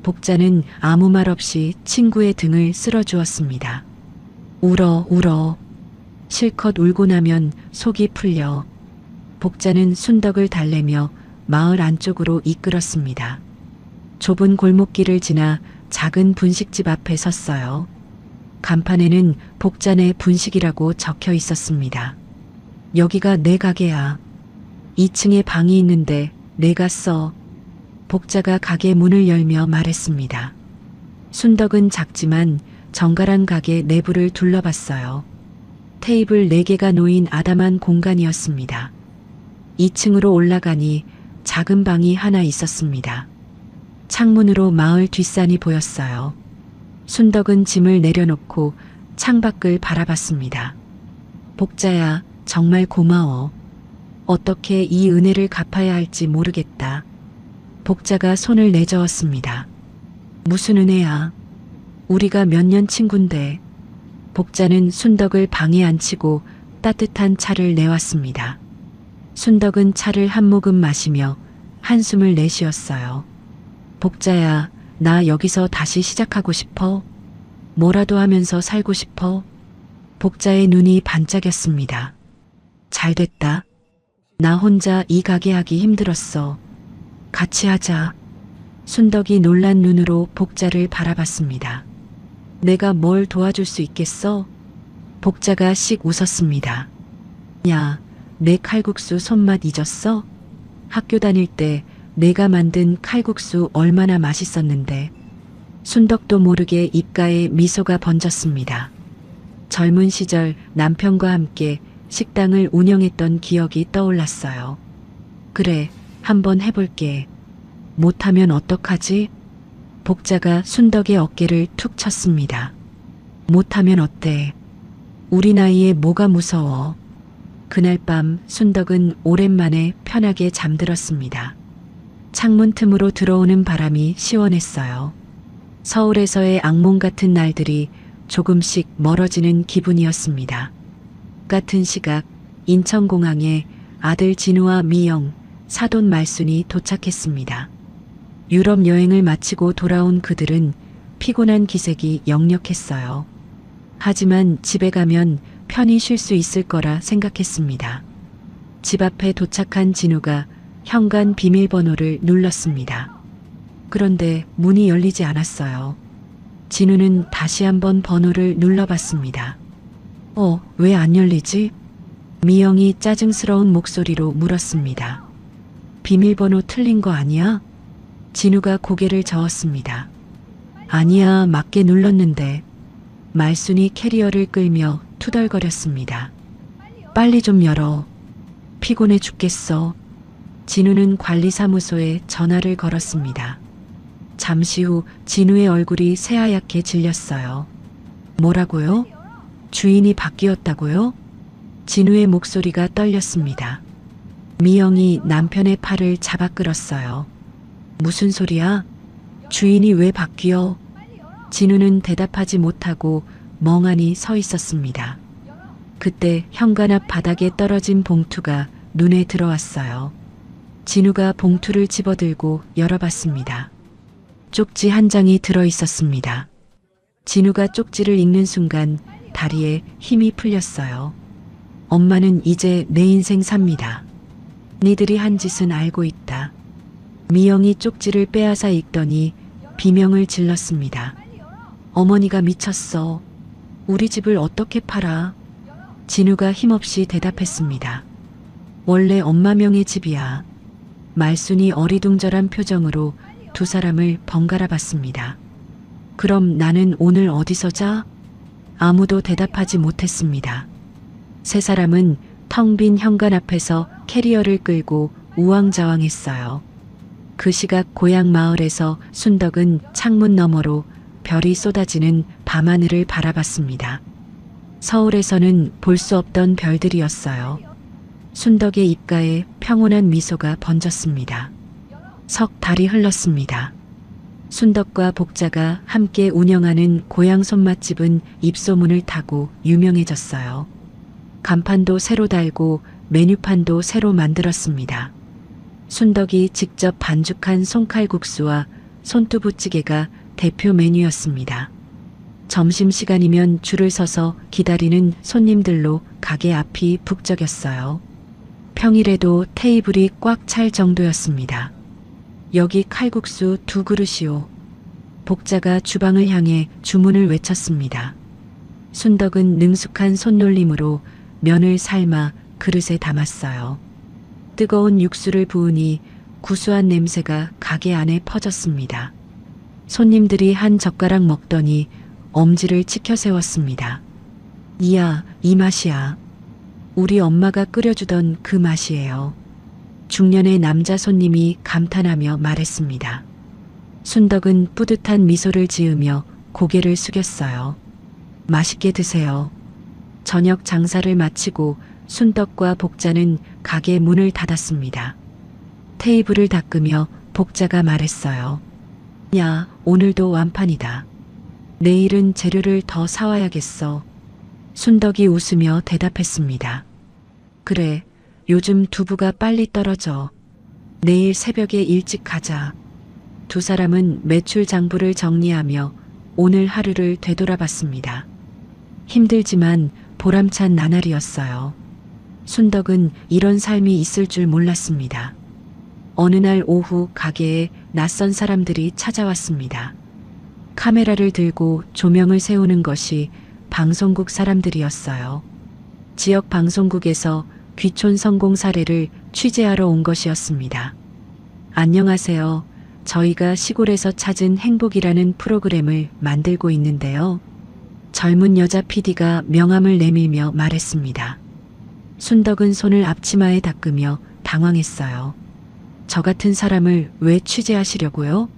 복자는 아무 말 없이 친구의 등을 쓸어주었습니다. 울어, 울어. 실컷 울고 나면 속이 풀려. 복자는 순덕을 달래며 마을 안쪽으로 이끌었습니다. 좁은 골목길을 지나 작은 분식집 앞에 섰어요. 간판에는 복자네 분식이라고 적혀 있었습니다. 여기가 내 가게야. 2층에 방이 있는데 내가 써. 복자가 가게 문을 열며 말했습니다. 순덕은 작지만 정갈한 가게 내부를 둘러봤어요. 테이블 4개가 놓인 아담한 공간이었습니다. 2층으로 올라가니 작은 방이 하나 있었습니다. 창문으로 마을 뒷산이 보였어요. 순덕은 짐을 내려놓고 창밖을 바라봤습니다. 복자야, 정말 고마워. 어떻게 이 은혜를 갚아야 할지 모르겠다. 복자가 손을 내저었습니다. 무슨 은혜야? 우리가 몇 년 친군데. 복자는 순덕을 방에 앉히고 따뜻한 차를 내왔습니다. 순덕은 차를 한 모금 마시며 한숨을 내쉬었어요. 복자야, 나 여기서 다시 시작하고 싶어. 뭐라도 하면서 살고 싶어. 복자의 눈이 반짝였습니다. 잘됐다. 나 혼자 이 가게 하기 힘들었어. 같이 하자. 순덕이 놀란 눈으로 복자를 바라봤습니다. 내가 뭘 도와줄 수 있겠어? 복자가 씩 웃었습니다. 야, 내 칼국수 손맛 잊었어? 학교 다닐 때 내가 만든 칼국수 얼마나 맛있었는데. 순덕도 모르게 입가에 미소가 번졌습니다. 젊은 시절 남편과 함께 식당을 운영했던 기억이 떠올랐어요. 그래, 한번 해볼게. 못하면 어떡하지? 복자가 순덕의 어깨를 툭 쳤습니다. 못하면 어때? 우리 나이에 뭐가 무서워? 그날 밤 순덕은 오랜만에 편하게 잠들었습니다. 창문 틈으로 들어오는 바람이 시원했어요. 서울에서의 악몽 같은 날들이 조금씩 멀어지는 기분이었습니다. 같은 시각 인천공항에 아들 진우와 미영, 사돈 말순이 도착했습니다. 유럽 여행을 마치고 돌아온 그들은 피곤한 기색이 역력했어요. 하지만 집에 가면 편히 쉴 수 있을 거라 생각했습니다. 집 앞에 도착한 진우가 현관 비밀번호를 눌렀습니다. 그런데 문이 열리지 않았어요. 진우는 다시 한번 번호를 눌러봤습니다. 왜 안 열리지? 미영이 짜증스러운 목소리로 물었습니다. 비밀번호 틀린 거 아니야? 진우가 고개를 저었습니다. 아니야, 맞게 눌렀는데. 말순이 캐리어를 끌며 투덜거렸습니다. 빨리 좀 열어. 피곤해 죽겠어. 진우는 관리사무소에 전화를 걸었습니다. 잠시 후 진우의 얼굴이 새하얗게 질렸어요. 뭐라고요? 주인이 바뀌었다고요? 진우의 목소리가 떨렸습니다. 미영이 남편의 팔을 잡아 끌었어요. 무슨 소리야? 주인이 왜 바뀌어? 진우는 대답하지 못하고 멍하니 서 있었습니다. 그때 현관 앞 바닥에 떨어진 봉투가 눈에 들어왔어요. 진우가 봉투를 집어들고 열어봤습니다. 쪽지 한 장이 들어 있었습니다. 진우가 쪽지를 읽는 순간 다리에 힘이 풀렸어요. 엄마는 이제 내 인생 삽니다. 니들이 한 짓은 알고 있다. 미영이 쪽지를 빼앗아 읽더니 비명을 질렀습니다. 어머니가 미쳤어. 우리 집을 어떻게 팔아? 진우가 힘없이 대답했습니다. 원래 엄마 명의 집이야. 말순이 어리둥절한 표정으로 두 사람을 번갈아 봤습니다. 그럼 나는 오늘 어디서 자? 아무도 대답하지 못했습니다. 세 사람은 텅 빈 현관 앞에서 캐리어를 끌고 우왕좌왕했어요. 그 시각 고향 마을에서 순덕은 창문 너머로 별이 쏟아지는 밤하늘을 바라봤습니다. 서울에서는 볼 수 없던 별들이었어요. 순덕의 입가에 평온한 미소가 번졌습니다. 석 달이 흘렀습니다. 순덕과 복자가 함께 운영하는 고향 손맛집은 입소문을 타고 유명해졌어요. 간판도 새로 달고 메뉴판도 새로 만들었습니다. 순덕이 직접 반죽한 송칼국수와 손두부찌개가 대표 메뉴였습니다. 점심시간이면 줄을 서서 기다리는 손님들로 가게 앞이 북적였어요. 평일에도 테이블이 꽉 찰 정도였습니다. 여기 칼국수 2그릇이요. 복자가 주방을 향해 주문을 외쳤습니다. 순덕은 능숙한 손놀림으로 면을 삶아 그릇에 담았어요. 뜨거운 육수를 부으니 구수한 냄새가 가게 안에 퍼졌습니다. 손님들이 한 젓가락 먹더니 엄지를 치켜 세웠습니다. 이야, 이 맛이야. 우리 엄마가 끓여주던 그 맛이에요. 중년의 남자 손님이 감탄하며 말했습니다. 순덕은 뿌듯한 미소를 지으며 고개를 숙였어요. 맛있게 드세요. 저녁 장사를 마치고 순덕과 복자는 가게 문을 닫았습니다. 테이블을 닦으며 복자가 말했어요. 야, 오늘도 완판이다. 내일은 재료를 더 사와야겠어. 순덕이 웃으며 대답했습니다. 그래, 요즘 두부가 빨리 떨어져. 내일 새벽에 일찍 가자. 두 사람은 매출 장부를 정리하며 오늘 하루를 되돌아봤습니다. 힘들지만 보람찬 나날이었어요. 순덕은 이런 삶이 있을 줄 몰랐습니다. 어느 날 오후 가게에 낯선 사람들이 찾아왔습니다. 카메라를 들고 조명을 세우는 것이 방송국 사람들이었어요. 지역 방송국에서 귀촌 성공 사례를 취재하러 온 것이었습니다. 안녕하세요. 저희가 시골에서 찾은 행복이라는 프로그램을 만들고 있는데요. 젊은 여자 PD가 명함을 내밀며 말했습니다. 순덕은 손을 앞치마에 닦으며 당황했어요. 저 같은 사람을 왜 취재하시려고요?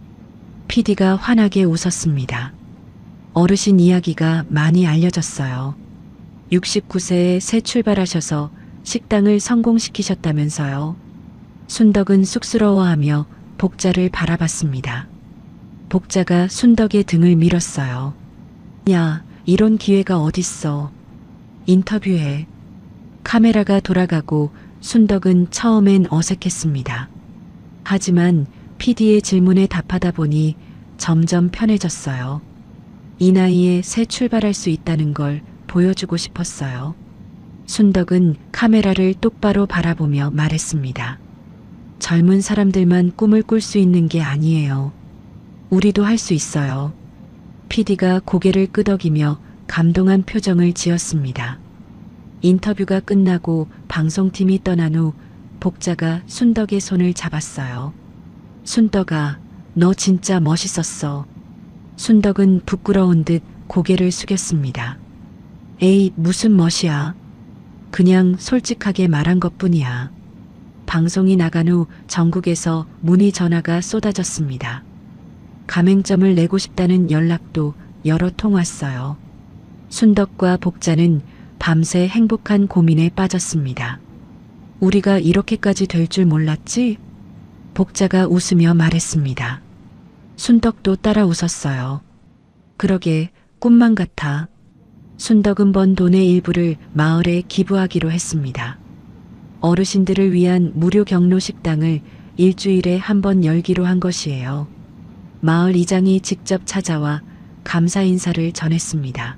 PD가 환하게 웃었습니다. 어르신 이야기가 많이 알려졌어요. 69세에 새 출발하셔서 식당을 성공시키셨다면서요. 순덕은 쑥스러워하며 복자를 바라봤습니다. 복자가 순덕의 등을 밀었어요. 야, 이런 기회가 어딨어. 인터뷰해. 카메라가 돌아가고 순덕은 처음엔 어색했습니다. 하지만 PD의 질문에 답하다 보니 점점 편해졌어요. 이 나이에 새 출발할 수 있다는 걸 보여주고 싶었어요. 순덕은 카메라를 똑바로 바라보며 말했습니다. 젊은 사람들만 꿈을 꿀 수 있는 게 아니에요. 우리도 할 수 있어요. PD가 고개를 끄덕이며 감동한 표정을 지었습니다. 인터뷰가 끝나고 방송팀이 떠난 후 복자가 순덕의 손을 잡았어요. 순덕아, 너 진짜 멋있었어. 순덕은 부끄러운 듯 고개를 숙였습니다. 에이, 무슨 멋이야. 그냥 솔직하게 말한 것뿐이야. 방송이 나간 후 전국에서 문의 전화가 쏟아졌습니다. 가맹점을 내고 싶다는 연락도 여러 통 왔어요. 순덕과 복자는 밤새 행복한 고민에 빠졌습니다. 우리가 이렇게까지 될 줄 몰랐지? 복자가 웃으며 말했습니다. 순덕도 따라 웃었어요. 그러게 꿈만 같아. 순덕은 번 돈의 일부를 마을에 기부하기로 했습니다. 어르신들을 위한 무료 경로 식당을 일주일에 한 번 열기로 한 것이에요. 마을 이장이 직접 찾아와 감사 인사를 전했습니다.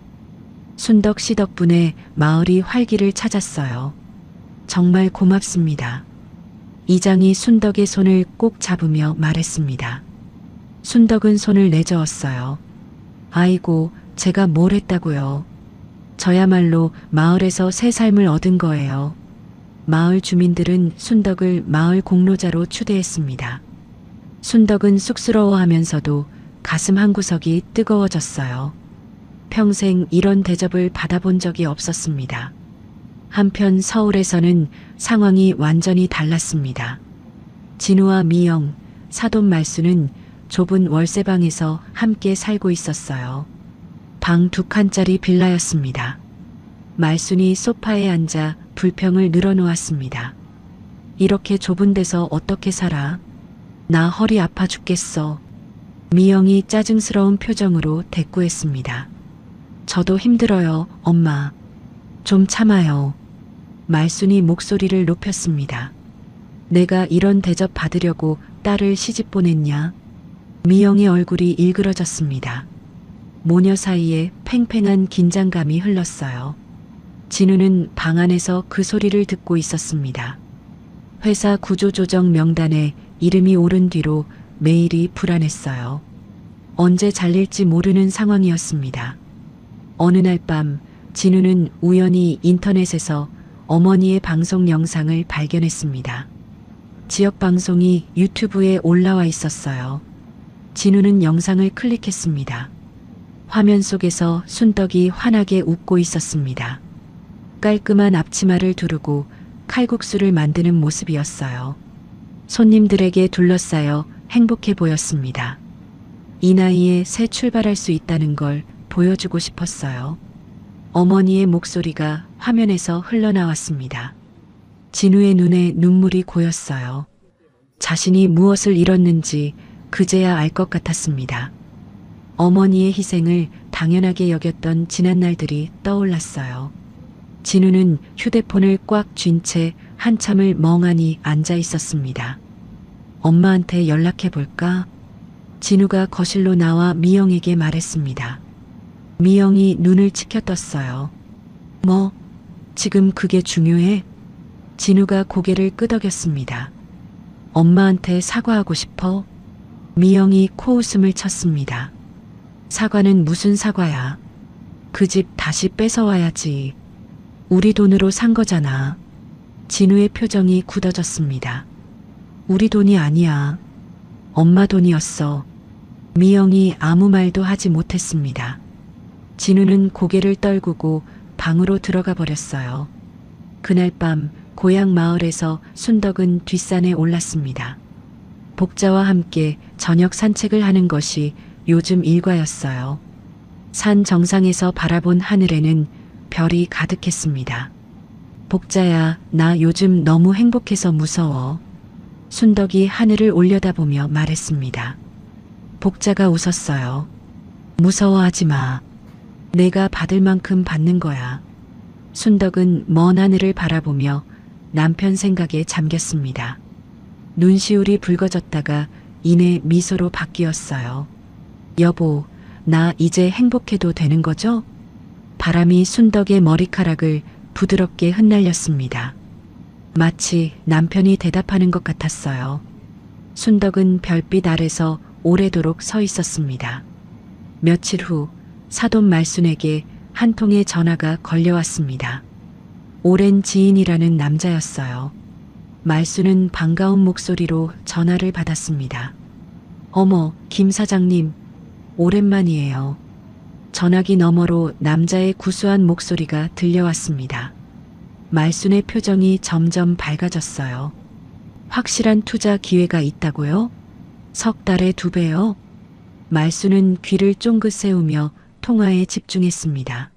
순덕 씨 덕분에 마을이 활기를 찾았어요. 정말 고맙습니다. 이장이 순덕의 손을 꼭 잡으며 말했습니다. 순덕은 손을 내저었어요. 아이고, 제가 뭘 했다고요. 저야말로 마을에서 새 삶을 얻은 거예요. 마을 주민들은 순덕을 마을 공로자로 추대했습니다. 순덕은 쑥스러워하면서도 가슴 한구석이 뜨거워졌어요. 평생 이런 대접을 받아본 적이 없었습니다. 한편 서울에서는 상황이 완전히 달랐습니다. 진우와 미영, 사돈 말수는 좁은 월세방에서 함께 살고 있었어요. 방 2칸짜리 빌라였습니다. 말순이 소파에 앉아 불평을 늘어놓았습니다. 이렇게 좁은 데서 어떻게 살아? 나 허리 아파 죽겠어. 미영이 짜증스러운 표정으로 대꾸했습니다. 저도 힘들어요, 엄마. 좀 참아요. 말순이 목소리를 높였습니다. 내가 이런 대접 받으려고 딸을 시집 보냈냐? 미영의 얼굴이 일그러졌습니다. 모녀 사이에 팽팽한 긴장감이 흘렀어요. 진우는 방 안에서 그 소리를 듣고 있었습니다. 회사 구조조정 명단에 이름이 오른 뒤로 매일이 불안했어요. 언제 잘릴지 모르는 상황이었습니다. 어느 날 밤 진우는 우연히 인터넷에서 어머니의 방송 영상을 발견했습니다. 지역 방송이 유튜브에 올라와 있었어요. 진우는 영상을 클릭했습니다. 화면 속에서 순덕이 환하게 웃고 있었습니다. 깔끔한 앞치마를 두르고 칼국수를 만드는 모습이었어요. 손님들에게 둘러싸여 행복해 보였습니다. 이 나이에 새 출발할 수 있다는 걸 보여주고 싶었어요. 어머니의 목소리가 화면에서 흘러나왔습니다. 진우의 눈에 눈물이 고였어요. 자신이 무엇을 잃었는지 그제야 알 것 같았습니다. 어머니의 희생을 당연하게 여겼던 지난 날들이 떠올랐어요. 진우는 휴대폰을 꽉 쥔 채 한참을 멍하니 앉아 있었습니다. 엄마한테 연락해 볼까? 진우가 거실로 나와 미영에게 말했습니다. 미영이 눈을 치켜떴어요. 뭐, 지금 그게 중요해? 진우가 고개를 끄덕였습니다. 엄마한테 사과하고 싶어? 미영이 코웃음을 쳤습니다. 사과는 무슨 사과야? 그 집 다시 뺏어와야지. 우리 돈으로 산 거잖아. 진우의 표정이 굳어졌습니다. 우리 돈이 아니야. 엄마 돈이었어. 미영이 아무 말도 하지 못했습니다. 진우는 고개를 떨구고 방으로 들어가 버렸어요. 그날 밤 고향 마을에서 순덕은 뒷산에 올랐습니다. 복자와 함께 저녁 산책을 하는 것이 요즘 일과였어요. 산 정상에서 바라본 하늘에는 별이 가득했습니다. 복자야, 나 요즘 너무 행복해서 무서워. 순덕이 하늘을 올려다보며 말했습니다. 복자가 웃었어요. 무서워하지 마. 내가 받을 만큼 받는 거야. 순덕은 먼 하늘을 바라보며 남편 생각에 잠겼습니다. 눈시울이 붉어졌다가 이내 미소로 바뀌었어요. 여보, 나 이제 행복해도 되는 거죠? 바람이 순덕의 머리카락을 부드럽게 흩날렸습니다. 마치 남편이 대답하는 것 같았어요. 순덕은 별빛 아래서 오래도록 서 있었습니다. 며칠 후 사돈 말순에게 한 통의 전화가 걸려왔습니다. 오랜 지인이라는 남자였어요. 말수는 반가운 목소리로 전화를 받았습니다. 어머, 김 사장님, 오랜만이에요. 전화기 너머로 남자의 구수한 목소리가 들려왔습니다. 말순의 표정이 점점 밝아졌어요. 확실한 투자 기회가 있다고요? 석 달에 2배요? 말순은 귀를 쫑긋 세우며 통화에 집중했습니다.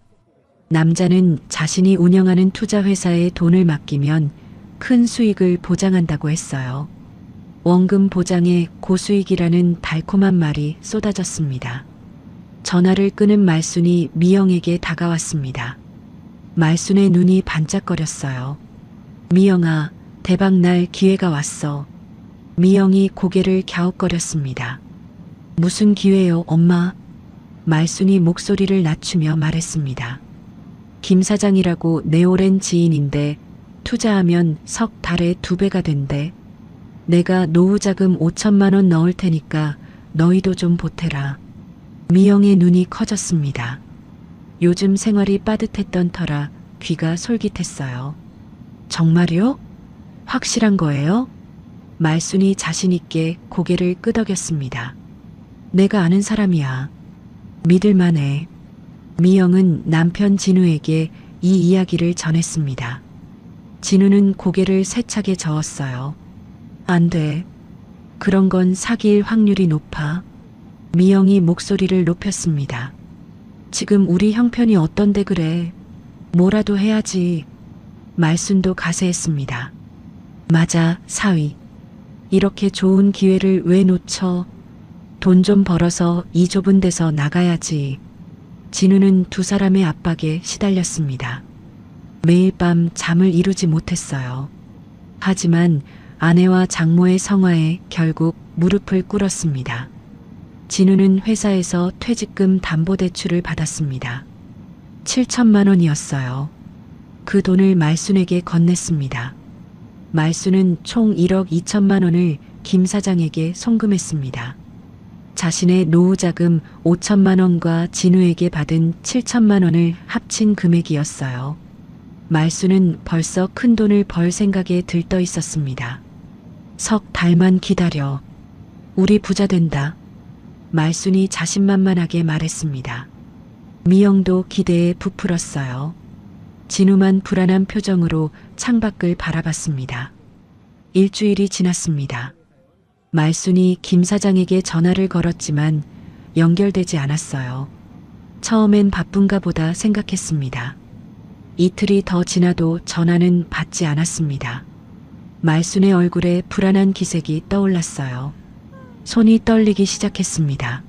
남자는 자신이 운영하는 투자 회사에 돈을 맡기면 큰 수익을 보장한다고 했어요. 원금 보장에 고수익이라는 달콤한 말이 쏟아졌습니다. 전화를 끊은 말순이 미영에게 다가왔습니다. 말순의 눈이 반짝거렸어요. 미영아, 대박날 기회가 왔어. 미영이 고개를 갸웃거렸습니다. 무슨 기회요, 엄마? 말순이 목소리를 낮추며 말했습니다. 김 사장이라고 내 오랜 지인인데 투자하면 석 달에 2배가 된대. 내가 노후자금 5천만 원 넣을 테니까 너희도 좀 보태라. 미영의 눈이 커졌습니다. 요즘 생활이 빠듯했던 터라 귀가 솔깃했어요. 정말요? 확실한 거예요? 말순이 자신있게 고개를 끄덕였습니다. 내가 아는 사람이야. 믿을만해. 미영은 남편 진우에게 이 이야기를 전했습니다. 진우는 고개를 세차게 저었어요. 안 돼. 그런 건 사기일 확률이 높아. 미영이 목소리를 높였습니다. 지금 우리 형편이 어떤데 그래. 뭐라도 해야지. 말순도 가세했습니다. 맞아, 사위. 이렇게 좋은 기회를 왜 놓쳐? 돈 좀 벌어서 이 좁은 데서 나가야지. 진우는 두 사람의 압박에 시달렸습니다. 매일 밤 잠을 이루지 못했어요. 하지만 아내와 장모의 성화에 결국 무릎을 꿇었습니다. 진우는 회사에서 퇴직금 담보대출을 받았습니다. 7천만 원이었어요. 그 돈을 말순에게 건넸습니다. 말순은 총 1억 2천만 원을 김 사장에게 송금했습니다. 자신의 노후자금 5천만 원과 진우에게 받은 7천만 원을 합친 금액이었어요. 말순은 벌써 큰 돈을 벌 생각에 들떠 있었습니다. 석 달만 기다려. 우리 부자 된다. 말순이 자신만만하게 말했습니다. 미영도 기대에 부풀었어요. 진우만 불안한 표정으로 창밖을 바라봤습니다. 일주일이 지났습니다. 말순이 김 사장에게 전화를 걸었지만 연결되지 않았어요. 처음엔 바쁜가 보다 생각했습니다. 이틀이 더 지나도 전화는 받지 않았습니다. 말순의 얼굴에 불안한 기색이 떠올랐어요. 손이 떨리기 시작했습니다.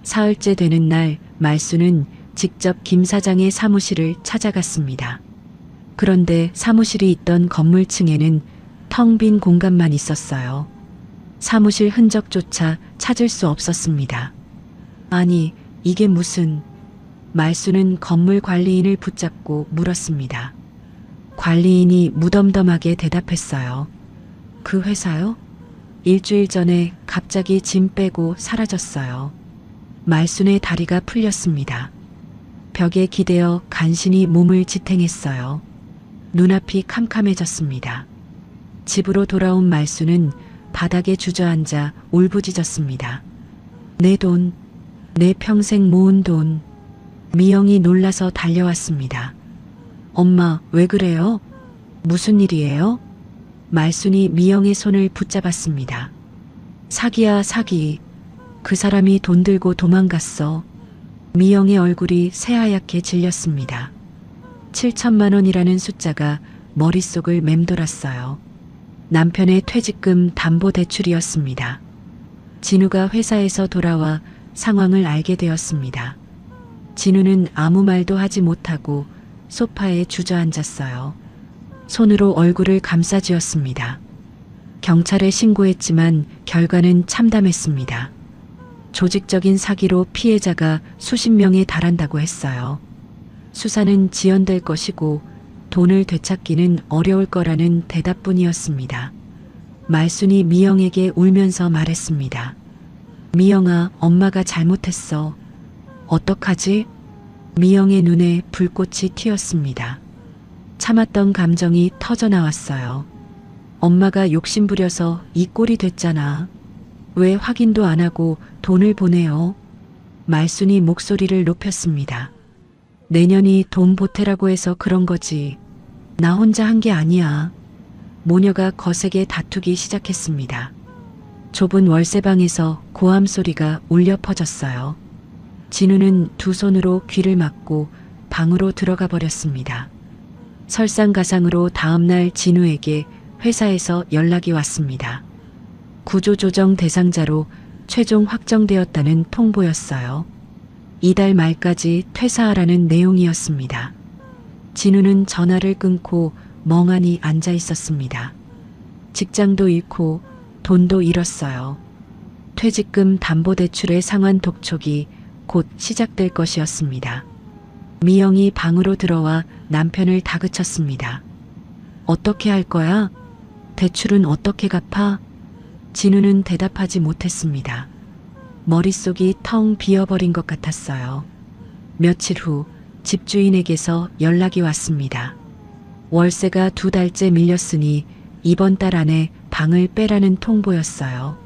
사흘째 되는 날 말순은 직접 김 사장의 사무실을 찾아갔습니다. 그런데 사무실이 있던 건물층에는 텅 빈 공간만 있었어요. 사무실 흔적조차 찾을 수 없었습니다. 아니, 이게 무슨... 말순은 건물 관리인을 붙잡고 물었습니다. 관리인이 무덤덤하게 대답했어요. 그 회사요? 일주일 전에 갑자기 짐 빼고 사라졌어요. 말순의 다리가 풀렸습니다. 벽에 기대어 간신히 몸을 지탱했어요. 눈앞이 캄캄해졌습니다. 집으로 돌아온 말순은 바닥에 주저앉아 울부짖었습니다. 내 돈, 내 평생 모은 돈. 미영이 놀라서 달려왔습니다. 엄마, 왜 그래요? 무슨 일이에요? 말순이 미영의 손을 붙잡았습니다. 사기야, 사기. 그 사람이 돈 들고 도망갔어. 미영의 얼굴이 새하얗게 질렸습니다. 7천만 원이라는 숫자가 머릿속을 맴돌았어요. 남편의 퇴직금 담보대출이었습니다. 진우가 회사에서 돌아와 상황을 알게 되었습니다. 진우는 아무 말도 하지 못하고 소파에 주저앉았어요. 손으로 얼굴을 감싸쥐었습니다. 경찰에 신고했지만 결과는 참담했습니다. 조직적인 사기로 피해자가 수십 명에 달한다고 했어요. 수사는 지연될 것이고 돈을 되찾기는 어려울 거라는 대답뿐이었습니다. 말순이 미영에게 울면서 말했습니다. 미영아, 엄마가 잘못했어. 어떡하지? 미영의 눈에 불꽃이 튀었습니다. 참았던 감정이 터져나왔어요. 엄마가 욕심부려서 이 꼴이 됐잖아. 왜 확인도 안 하고 돈을 보내요? 말순이 목소리를 높였습니다. 내년이 돈 보태라고 해서 그런 거지. 나 혼자 한 게 아니야. 모녀가 거세게 다투기 시작했습니다. 좁은 월세방에서 고함 소리가 울려 퍼졌어요. 진우는 두 손으로 귀를 막고 방으로 들어가 버렸습니다. 설상가상으로 다음날 진우에게 회사에서 연락이 왔습니다. 구조조정 대상자로 최종 확정되었다는 통보였어요. 이달 말까지 퇴사하라는 내용이었습니다. 진우는 전화를 끊고 멍하니 앉아 있었습니다. 직장도 잃고 돈도 잃었어요. 퇴직금 담보대출의 상환 독촉이 곧 시작될 것이었습니다. 미영이 방으로 들어와 남편을 다그쳤습니다. 어떻게 할 거야? 대출은 어떻게 갚아? 진우는 대답하지 못했습니다. 머릿속이 텅 비어버린 것 같았어요. 며칠 후 집주인에게서 연락이 왔습니다. 월세가 2달째 밀렸으니 이번 달 안에 방을 빼라는 통보였어요.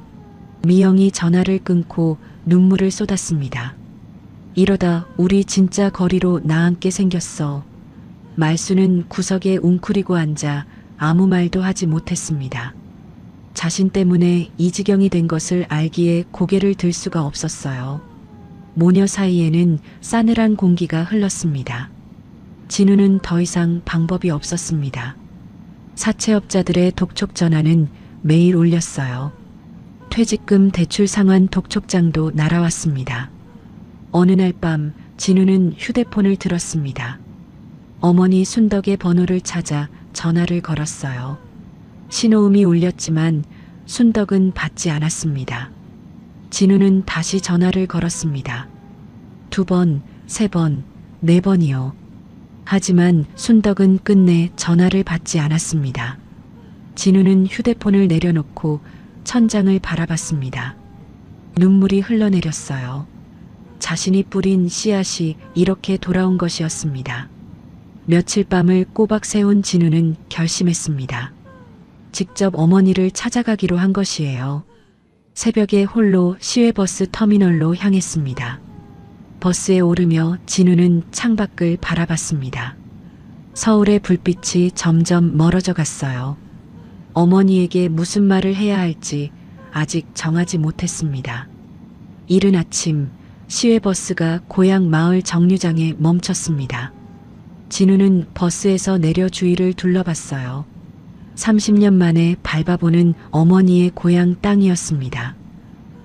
미영이 전화를 끊고 눈물을 쏟았습니다. 이러다 우리 진짜 거리로 나앉게 생겼어. 말수는 구석에 웅크리고 앉아 아무 말도 하지 못했습니다. 자신 때문에 이 지경이 된 것을 알기에 고개를 들 수가 없었어요. 모녀 사이에는 싸늘한 공기가 흘렀습니다. 진우는 더 이상 방법이 없었습니다. 사채업자들의 독촉 전화는 매일 울렸어요. 퇴직금 대출 상환 독촉장도 날아왔습니다. 어느 날 밤 진우는 휴대폰을 들었습니다. 어머니 순덕의 번호를 찾아 전화를 걸었어요. 신호음이 울렸지만 순덕은 받지 않았습니다. 진우는 다시 전화를 걸었습니다. 2번, 3번, 4번이요. 하지만 순덕은 끝내 전화를 받지 않았습니다. 진우는 휴대폰을 내려놓고 천장을 바라봤습니다. 눈물이 흘러내렸어요. 자신이 뿌린 씨앗이 이렇게 돌아온 것이었습니다. 며칠 밤을 꼬박 세운 진우는 결심했습니다. 직접 어머니를 찾아가기로 한 것이에요. 새벽에 홀로 시외버스 터미널로 향했습니다. 버스에 오르며 진우는 창밖을 바라봤습니다. 서울의 불빛이 점점 멀어져 갔어요. 어머니에게 무슨 말을 해야 할지 아직 정하지 못했습니다. 이른 아침 시외버스가 고향 마을 정류장에 멈췄습니다. 진우는 버스에서 내려 주위를 둘러봤어요. 30년 만에 밟아보는 어머니의 고향 땅이었습니다.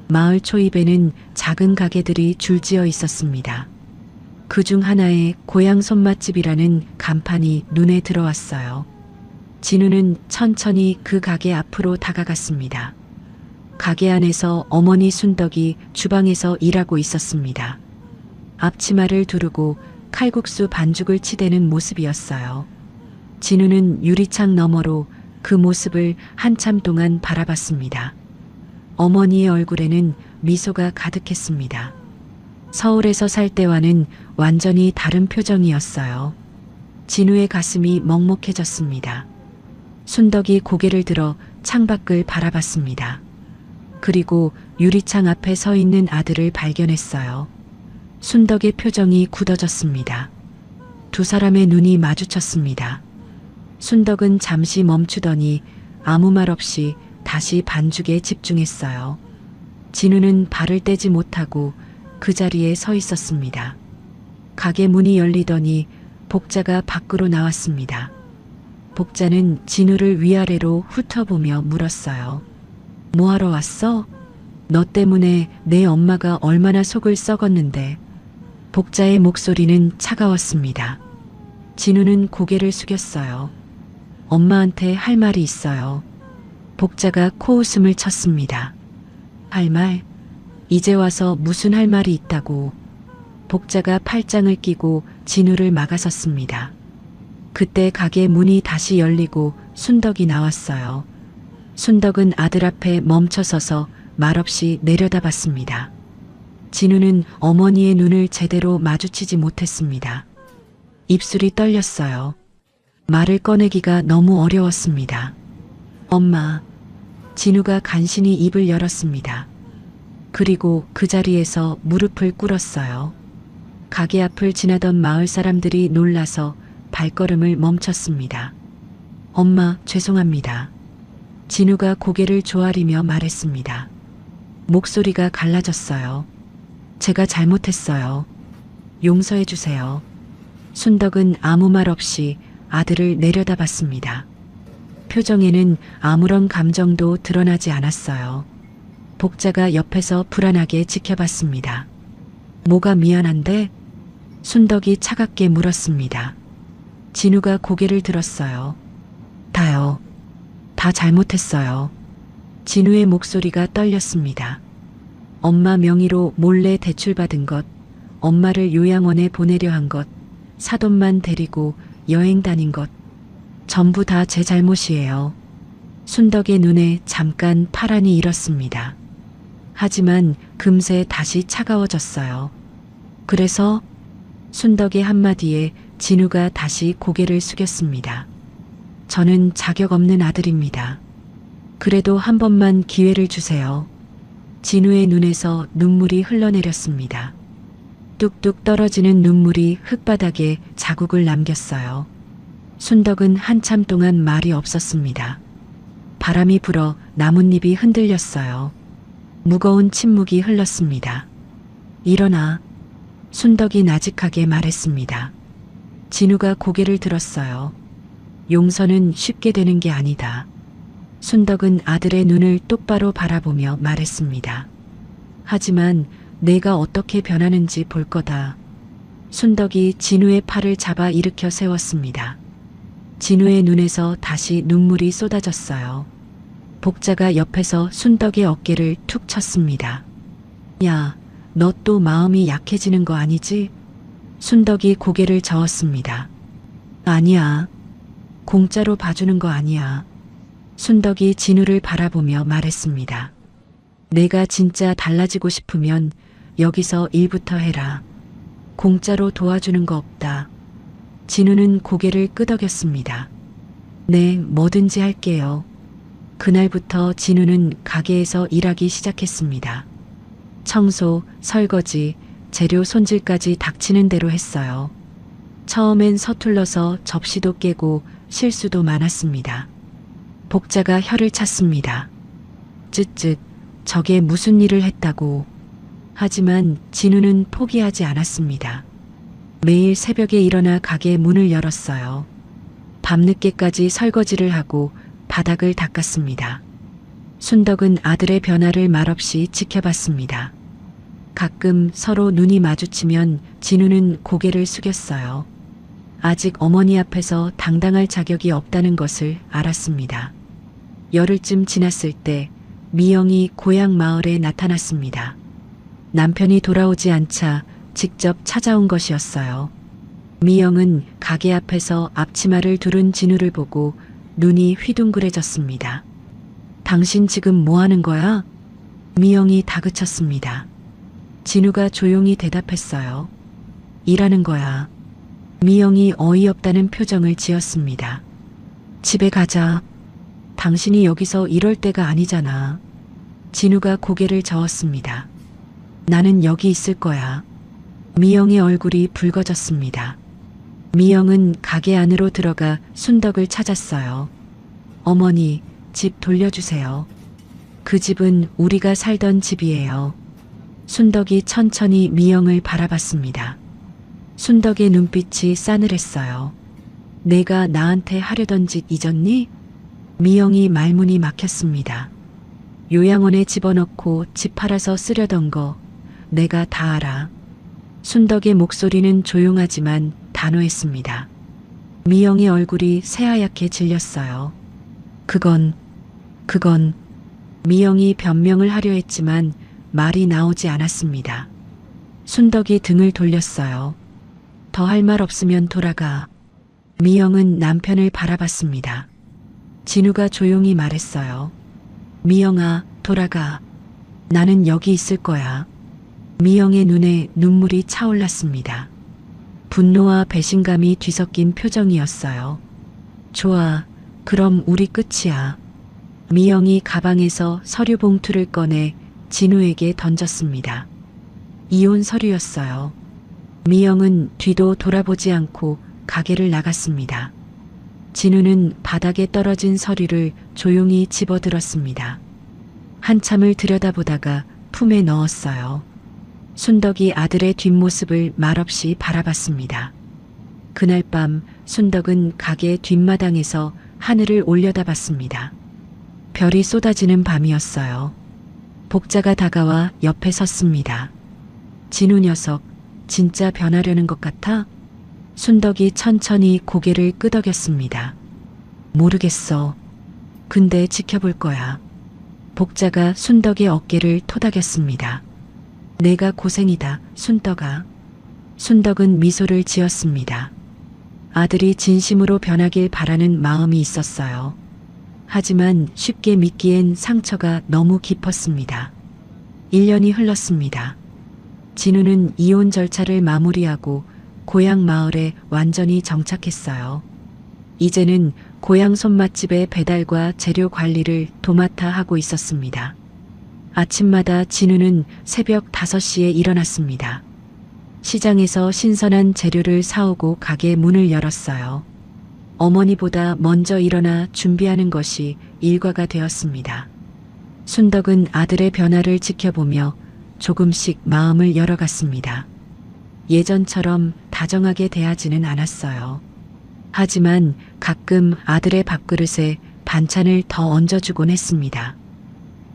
마을 초입에는 작은 가게들이 줄지어 있었습니다. 그중 하나에 고향 손맛집이라는 간판이 눈에 들어왔어요. 진우는 천천히 그 가게 앞으로 다가갔습니다. 가게 안에서 어머니 순덕이 주방에서 일하고 있었습니다. 앞치마를 두르고 칼국수 반죽을 치대는 모습이었어요. 진우는 유리창 너머로 그 모습을 한참 동안 바라봤습니다. 어머니의 얼굴에는 미소가 가득했습니다. 서울에서 살 때와는 완전히 다른 표정이었어요. 진우의 가슴이 먹먹해졌습니다. 순덕이 고개를 들어 창밖을 바라봤습니다. 그리고 유리창 앞에 서 있는 아들을 발견했어요. 순덕의 표정이 굳어졌습니다. 두 사람의 눈이 마주쳤습니다. 순덕은 잠시 멈추더니 아무 말 없이 다시 반죽에 집중했어요. 진우는 발을 떼지 못하고 그 자리에 서 있었습니다. 가게 문이 열리더니 복자가 밖으로 나왔습니다. 복자는 진우를 위아래로 훑어보며 물었어요. 뭐하러 왔어? 너 때문에 내 엄마가 얼마나 속을 썩었는데. 복자의 목소리는 차가웠습니다. 진우는 고개를 숙였어요. 엄마한테 할 말이 있어요. 복자가 코웃음을 쳤습니다. 할 말? 이제 와서 무슨 할 말이 있다고. 복자가 팔짱을 끼고 진우를 막아섰습니다. 그때 가게 문이 다시 열리고 순덕이 나왔어요. 순덕은 아들 앞에 멈춰서서 말없이 내려다봤습니다. 진우는 어머니의 눈을 제대로 마주치지 못했습니다. 입술이 떨렸어요. 말을 꺼내기가 너무 어려웠습니다. 엄마. 진우가 간신히 입을 열었습니다. 그리고 그 자리에서 무릎을 꿇었어요. 가게 앞을 지나던 마을 사람들이 놀라서 발걸음을 멈췄습니다. 엄마, 죄송합니다. 진우가 고개를 조아리며 말했습니다. 목소리가 갈라졌어요. 제가 잘못했어요. 용서해 주세요. 순덕은 아무 말 없이 아들을 내려다봤습니다. 표정에는 아무런 감정도 드러나지 않았어요. 복자가 옆에서 불안하게 지켜봤습니다. 뭐가 미안한데? 순덕이 차갑게 물었습니다. 진우가 고개를 들었어요. 다요. 다 잘못했어요. 진우의 목소리가 떨렸습니다. 엄마 명의로 몰래 대출받은 것, 엄마를 요양원에 보내려 한 것, 사돈만 데리고 여행 다닌 것, 전부 다 제 잘못이에요. 순덕의 눈에 잠깐 파란이 일었습니다. 하지만 금세 다시 차가워졌어요. 그래서 순덕의 한마디에 진우가 다시 고개를 숙였습니다. 저는 자격 없는 아들입니다. 그래도 한 번만 기회를 주세요. 진우의 눈에서 눈물이 흘러내렸습니다. 뚝뚝 떨어지는 눈물이 흙바닥에 자국을 남겼어요. 순덕은 한참 동안 말이 없었습니다. 바람이 불어 나뭇잎이 흔들렸어요. 무거운 침묵이 흘렀습니다. 일어나. 순덕이 나직하게 말했습니다. 진우가 고개를 들었어요. 용서는 쉽게 되는 게 아니다. 순덕은 아들의 눈을 똑바로 바라보며 말했습니다. 하지만 내가 어떻게 변하는지 볼 거다. 순덕이 진우의 팔을 잡아 일으켜 세웠습니다. 진우의 눈에서 다시 눈물이 쏟아졌어요. 복자가 옆에서 순덕의 어깨를 툭 쳤습니다. 야, 너 또 마음이 약해지는 거 아니지? 순덕이 고개를 저었습니다. 아니야. 공짜로 봐주는 거 아니야. 순덕이 진우를 바라보며 말했습니다. 내가 진짜 달라지고 싶으면 여기서 일부터 해라. 공짜로 도와주는 거 없다. 진우는 고개를 끄덕였습니다. 네, 뭐든지 할게요. 그날부터 진우는 가게에서 일하기 시작했습니다. 청소, 설거지, 재료 손질까지 닥치는 대로 했어요. 처음엔 서툴러서 접시도 깨고 실수도 많았습니다. 복자가 혀를 찼습니다. 쯧쯧, 저게 무슨 일을 했다고. 하지만 진우는 포기하지 않았습니다. 매일 새벽에 일어나 가게 문을 열었어요. 밤늦게까지 설거지를 하고 바닥을 닦았습니다. 순덕은 아들의 변화를 말없이 지켜봤습니다. 가끔 서로 눈이 마주치면 진우는 고개를 숙였어요. 아직 어머니 앞에서 당당할 자격이 없다는 것을 알았습니다. 열흘쯤 지났을 때 미영이 고향 마을에 나타났습니다. 남편이 돌아오지 않자 직접 찾아온 것이었어요. 미영은 가게 앞에서 앞치마를 두른 진우를 보고 눈이 휘둥그레졌습니다. 당신 지금 뭐 하는 거야? 미영이 다그쳤습니다. 진우가 조용히 대답했어요. 일하는 거야. 미영이 어이없다는 표정을 지었습니다. 집에 가자. 당신이 여기서 이럴 때가 아니잖아. 진우가 고개를 저었습니다. 나는 여기 있을 거야. 미영의 얼굴이 붉어졌습니다. 미영은 가게 안으로 들어가 순덕을 찾았어요. 어머니, 집 돌려주세요. 그 집은 우리가 살던 집이에요. 순덕이 천천히 미영을 바라봤습니다. 순덕의 눈빛이 싸늘했어요. 내가 나한테 하려던 짓 잊었니? 미영이 말문이 막혔습니다. 요양원에 집어넣고 집 팔아서 쓰려던 거 내가 다 알아. 순덕의 목소리는 조용하지만 단호했습니다. 미영의 얼굴이 새하얗게 질렸어요. 그건 미영이 변명을 하려 했지만 말이 나오지 않았습니다. 순덕이 등을 돌렸어요. 더 할 말 없으면 돌아가. 미영은 남편을 바라봤습니다. 진우가 조용히 말했어요. 미영아, 돌아가. 나는 여기 있을 거야. 미영의 눈에 눈물이 차올랐습니다. 분노와 배신감이 뒤섞인 표정이었어요. 좋아, 그럼 우리 끝이야. 미영이 가방에서 서류 봉투를 꺼내 진우에게 던졌습니다. 이혼 서류였어요. 미영은 뒤도 돌아보지 않고 가게를 나갔습니다. 진우는 바닥에 떨어진 서류를 조용히 집어들었습니다. 한참을 들여다보다가 품에 넣었어요. 순덕이 아들의 뒷모습을 말없이 바라봤습니다. 그날 밤 순덕은 가게 뒷마당에서 하늘을 올려다봤습니다. 별이 쏟아지는 밤이었어요. 복자가 다가와 옆에 섰습니다. 진우 녀석, 진짜 변하려는 것 같아? 순덕이 천천히 고개를 끄덕였습니다. 모르겠어. 근데 지켜볼 거야. 복자가 순덕의 어깨를 토닥였습니다. 내가 고생이다, 순덕아. 순덕은 미소를 지었습니다. 아들이 진심으로 변하길 바라는 마음이 있었어요. 하지만 쉽게 믿기엔 상처가 너무 깊었습니다. 1년이 흘렀습니다. 진우는 이혼 절차를 마무리하고 고향 마을에 완전히 정착했어요. 이제는 고향 손맛집의 배달과 재료 관리를 도맡아 하고 있었습니다. 아침마다 진우는 새벽 5시에 일어났습니다. 시장에서 신선한 재료를 사오고 가게 문을 열었어요. 어머니보다 먼저 일어나 준비하는 것이 일과가 되었습니다. 순덕은 아들의 변화를 지켜보며 조금씩 마음을 열어갔습니다. 예전처럼 다정하게 대하지는 않았어요. 하지만 가끔 아들의 밥그릇에 반찬을 더 얹어주곤 했습니다.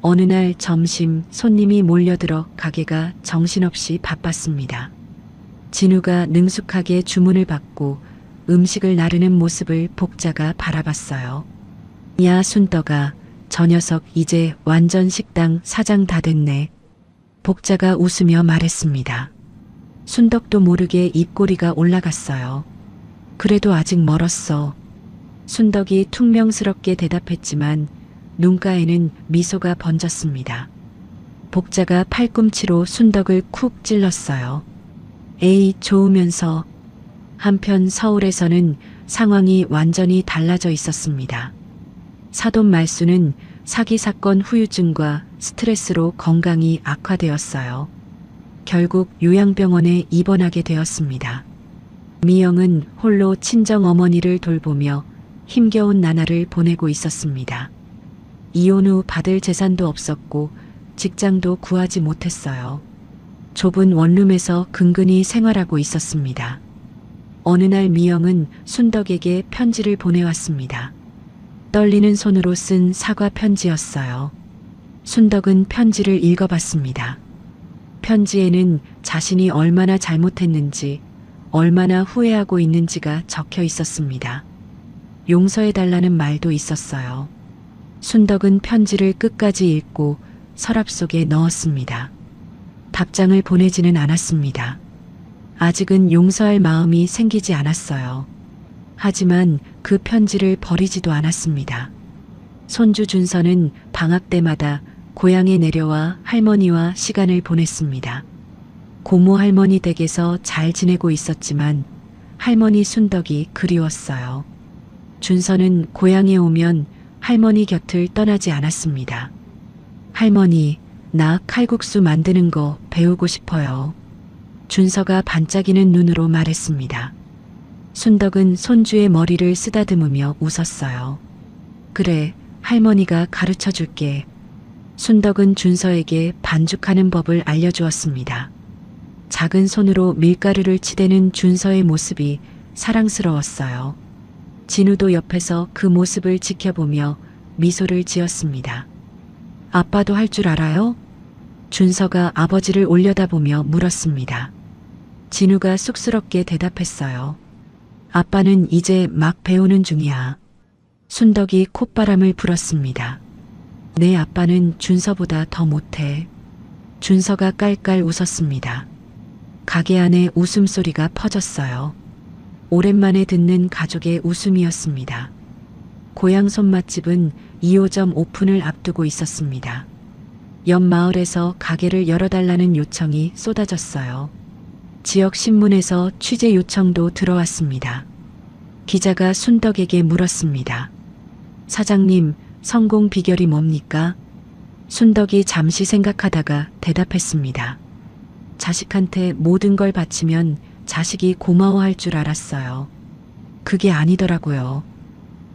어느 날 점심 손님이 몰려들어 가게가 정신없이 바빴습니다. 진우가 능숙하게 주문을 받고 음식을 나르는 모습을 복자가 바라봤어요. 야, 순덕아, 저 녀석 이제 완전 식당 사장 다 됐네. 복자가 웃으며 말했습니다. 순덕도 모르게 입꼬리가 올라갔어요. 그래도 아직 멀었어. 순덕이 퉁명스럽게 대답했지만 눈가에는 미소가 번졌습니다. 복자가 팔꿈치로 순덕을 쿡 찔렀어요. 에이, 좋으면서. 한편 서울에서는 상황이 완전히 달라져 있었습니다. 사돈 말수는 사기 사건 후유증과 스트레스로 건강이 악화되었어요. 결국 요양병원에 입원하게 되었습니다. 미영은 홀로 친정 어머니를 돌보며 힘겨운 나날을 보내고 있었습니다. 이혼 후 받을 재산도 없었고 직장도 구하지 못했어요. 좁은 원룸에서 근근히 생활하고 있었습니다. 어느 날 미영은 순덕에게 편지를 보내왔습니다. 떨리는 손으로 쓴 사과 편지였어요. 순덕은 편지를 읽어봤습니다. 편지에는 자신이 얼마나 잘못했는지, 얼마나 후회하고 있는지가 적혀 있었습니다. 용서해달라는 말도 있었어요. 순덕은 편지를 끝까지 읽고 서랍 속에 넣었습니다. 답장을 보내지는 않았습니다. 아직은 용서할 마음이 생기지 않았어요. 하지만 그 편지를 버리지도 않았습니다. 손주 준서는 방학 때마다 고향에 내려와 할머니와 시간을 보냈습니다. 고모 할머니 댁에서 잘 지내고 있었지만 할머니 순덕이 그리웠어요. 준서는 고향에 오면 할머니 곁을 떠나지 않았습니다. 할머니, 나 칼국수 만드는 거 배우고 싶어요. 준서가 반짝이는 눈으로 말했습니다. 순덕은 손주의 머리를 쓰다듬으며 웃었어요. 그래, 할머니가 가르쳐 줄게. 순덕은 준서에게 반죽하는 법을 알려주었습니다. 작은 손으로 밀가루를 치대는 준서의 모습이 사랑스러웠어요. 진우도 옆에서 그 모습을 지켜보며 미소를 지었습니다. 아빠도 할 줄 알아요? 준서가 아버지를 올려다보며 물었습니다. 진우가 쑥스럽게 대답했어요. 아빠는 이제 막 배우는 중이야. 순덕이 콧바람을 불었습니다. 내 아빠는 준서보다 더 못해. 준서가 깔깔 웃었습니다. 가게 안에 웃음소리가 퍼졌어요. 오랜만에 듣는 가족의 웃음이었습니다. 고향 손맛집은 2호점 오픈을 앞두고 있었습니다. 옆 마을에서 가게를 열어달라는 요청이 쏟아졌어요. 지역 신문에서 취재 요청도 들어왔습니다. 기자가 순덕에게 물었습니다. 사장님, 성공 비결이 뭡니까? 순덕이 잠시 생각하다가 대답했습니다. 자식한테 모든 걸 바치면 자식이 고마워할 줄 알았어요. 그게 아니더라고요.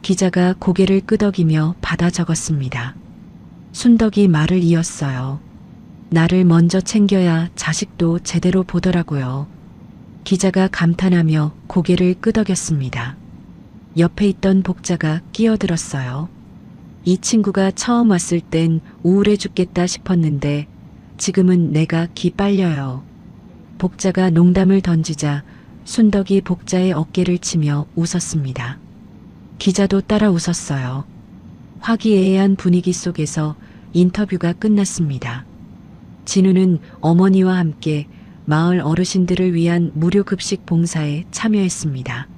기자가 고개를 끄덕이며 받아 적었습니다. 순덕이 말을 이었어요. 나를 먼저 챙겨야 자식도 제대로 보더라고요. 기자가 감탄하며 고개를 끄덕였습니다. 옆에 있던 복자가 끼어들었어요. 이 친구가 처음 왔을 땐 우울해 죽겠다 싶었는데 지금은 내가 기 빨려요. 복자가 농담을 던지자 순덕이 복자의 어깨를 치며 웃었습니다. 기자도 따라 웃었어요. 화기애애한 분위기 속에서 인터뷰가 끝났습니다. 진우는 어머니와 함께 마을 어르신들을 위한 무료 급식 봉사에 참여했습니다.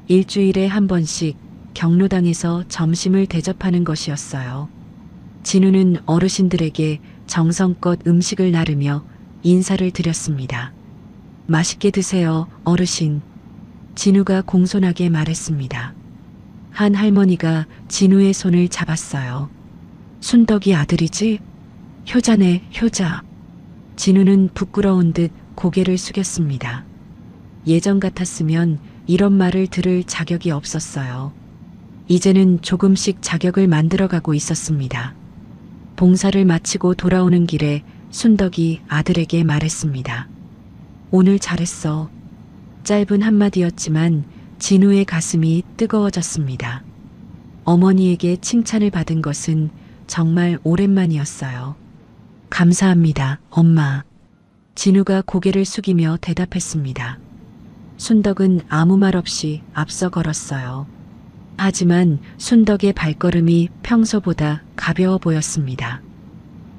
일주일에 한 번씩 경로당에서 점심을 대접하는 것이었어요. 진우는 어르신들에게 정성껏 음식을 나르며 인사를 드렸습니다. 맛있게 드세요, 어르신. 진우가 공손하게 말했습니다. 한 할머니가 진우의 손을 잡았어요. 순덕이 아들이지? 효자네, 효자. 진우는 부끄러운 듯 고개를 숙였습니다. 예전 같았으면 이런 말을 들을 자격이 없었어요. 이제는 조금씩 자격을 만들어가고 있었습니다. 봉사를 마치고 돌아오는 길에 순덕이 아들에게 말했습니다. 오늘 잘했어. 짧은 한마디였지만 진우의 가슴이 뜨거워졌습니다. 어머니에게 칭찬을 받은 것은 정말 오랜만이었어요. 감사합니다, 엄마. 진우가 고개를 숙이며 대답했습니다. 순덕은 아무 말 없이 앞서 걸었어요. 하지만 순덕의 발걸음이 평소보다 가벼워 보였습니다.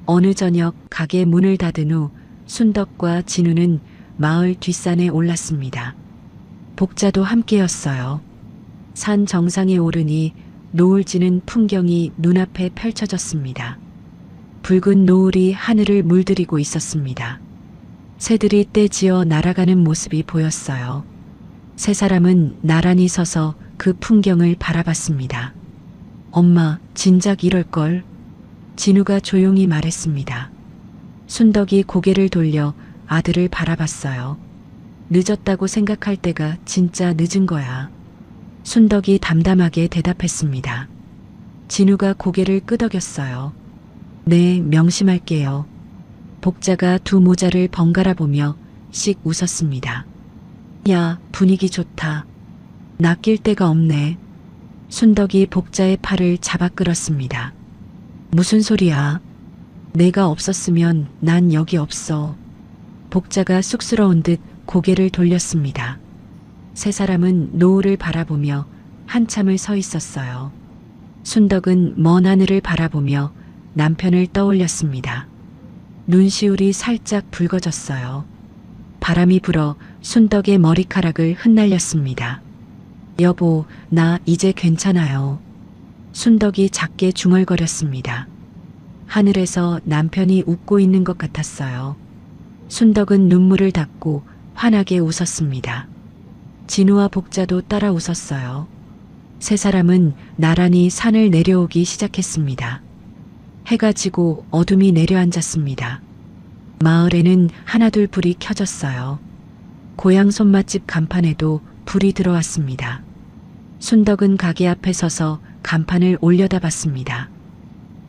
어느 저녁 가게 문을 닫은 후 순덕과 진우는 마을 뒷산에 올랐습니다. 복자도 함께였어요. 산 정상에 오르니 노을 지는 풍경이 눈앞에 펼쳐졌습니다. 붉은 노을이 하늘을 물들이고 있었습니다. 새들이 떼지어 날아가는 모습이 보였어요. 세 사람은 나란히 서서 그 풍경을 바라봤습니다. 엄마, 진작 이럴걸. 진우가 조용히 말했습니다. 순덕이 고개를 돌려 아들을 바라봤어요. 늦었다고 생각할 때가 진짜 늦은 거야. 순덕이 담담하게 대답했습니다. 진우가 고개를 끄덕였어요. 네, 명심할게요. 복자가 두 모자를 번갈아 보며 씩 웃었습니다. 야, 분위기 좋다. 낚일 데가 없네. 순덕이 복자의 팔을 잡아 끌었습니다. 무슨 소리야? 내가 없었으면 난 여기 없어. 복자가 쑥스러운 듯 고개를 돌렸습니다. 세 사람은 노을을 바라보며 한참을 서 있었어요. 순덕은 먼 하늘을 바라보며 남편을 떠올렸습니다. 눈시울이 살짝 붉어졌어요. 바람이 불어 순덕의 머리카락을 흩날렸습니다. 여보, 나 이제 괜찮아요. 순덕이 작게 중얼거렸습니다. 하늘에서 남편이 웃고 있는 것 같았어요. 순덕은 눈물을 닦고 환하게 웃었습니다. 진우와 복자도 따라 웃었어요. 세 사람은 나란히 산을 내려오기 시작했습니다. 해가 지고 어둠이 내려앉았습니다. 마을에는 하나둘 불이 켜졌어요. 고향 손맛집 간판에도 불이 들어왔습니다. 순덕은 가게 앞에 서서 간판을 올려다 봤습니다.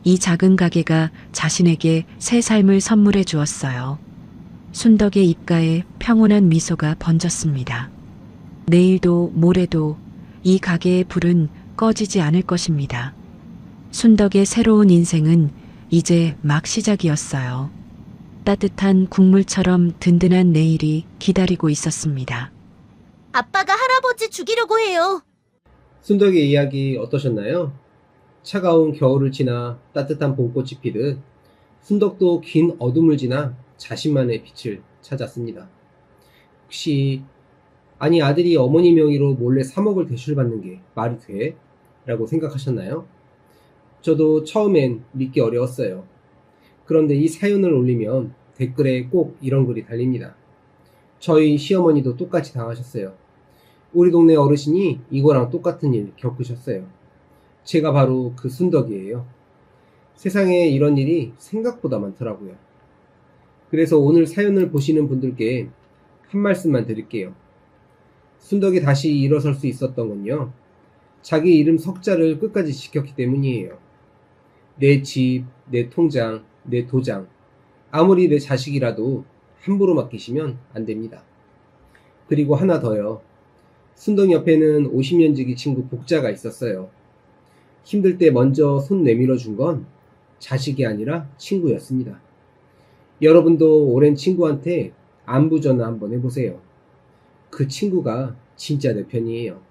이 작은 가게가 자신에게 새 삶을 선물해 주었어요. 순덕의 입가에 평온한 미소가 번졌습니다. 내일도 모레도 이 가게의 불은 꺼지지 않을 것입니다. 순덕의 새로운 인생은 이제 막 시작이었어요. 따뜻한 국물처럼 든든한 내일이 기다리고 있었습니다. 아빠가 할아버지 죽이려고 해요. 순덕의 이야기 어떠셨나요? 차가운 겨울을 지나 따뜻한 봄꽃이 피듯 순덕도 긴 어둠을 지나 자신만의 빛을 찾았습니다. 혹시 아니 아들이 어머니 명의로 몰래 3억을 대출받는 게 말이 돼? 라고 생각하셨나요? 저도 처음엔 믿기 어려웠어요. 그런데 이 사연을 올리면 댓글에 꼭 이런 글이 달립니다. 저희 시어머니도 똑같이 당하셨어요. 우리 동네 어르신이 이거랑 똑같은 일 겪으셨어요. 제가 바로 그 순덕이에요. 세상에 이런 일이 생각보다 많더라고요. 그래서 오늘 사연을 보시는 분들께 한 말씀만 드릴게요. 순덕이 다시 일어설 수 있었던 건요, 자기 이름 석자를 끝까지 지켰기 때문이에요. 내 집, 내 통장, 내 도장, 아무리 내 자식이라도 함부로 맡기시면 안 됩니다. 그리고 하나 더요. 순덕 옆에는 50년 지기 친구 복자가 있었어요. 힘들 때 먼저 손 내밀어 준 건 자식이 아니라 친구였습니다. 여러분도 오랜 친구한테 안부 전화 한번 해보세요. 그 친구가 진짜 내 편이에요.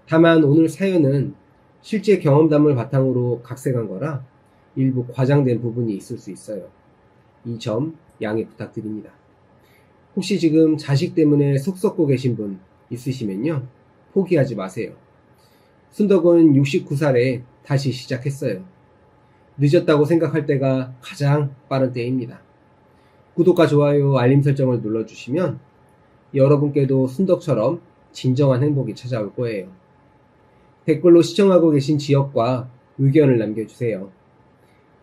다만 오늘 사연은 실제 경험담을 바탕으로 각색한 거라 일부 과장된 부분이 있을 수 있어요. 이 점 양해 부탁드립니다. 혹시 지금 자식 때문에 속 썩고 계신 분 있으시면요, 포기하지 마세요. 순덕은 69살에 다시 시작했어요. 늦었다고 생각할 때가 가장 빠른 때입니다. 구독과 좋아요, 알림 설정을 눌러주시면 여러분께도 순덕처럼 진정한 행복이 찾아올 거예요. 댓글로 시청하고 계신 지역과 의견을 남겨주세요.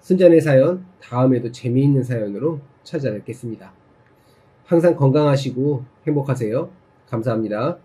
순전의 사연, 다음에도 재미있는 사연으로 찾아뵙겠습니다. 항상 건강하시고 행복하세요. 감사합니다.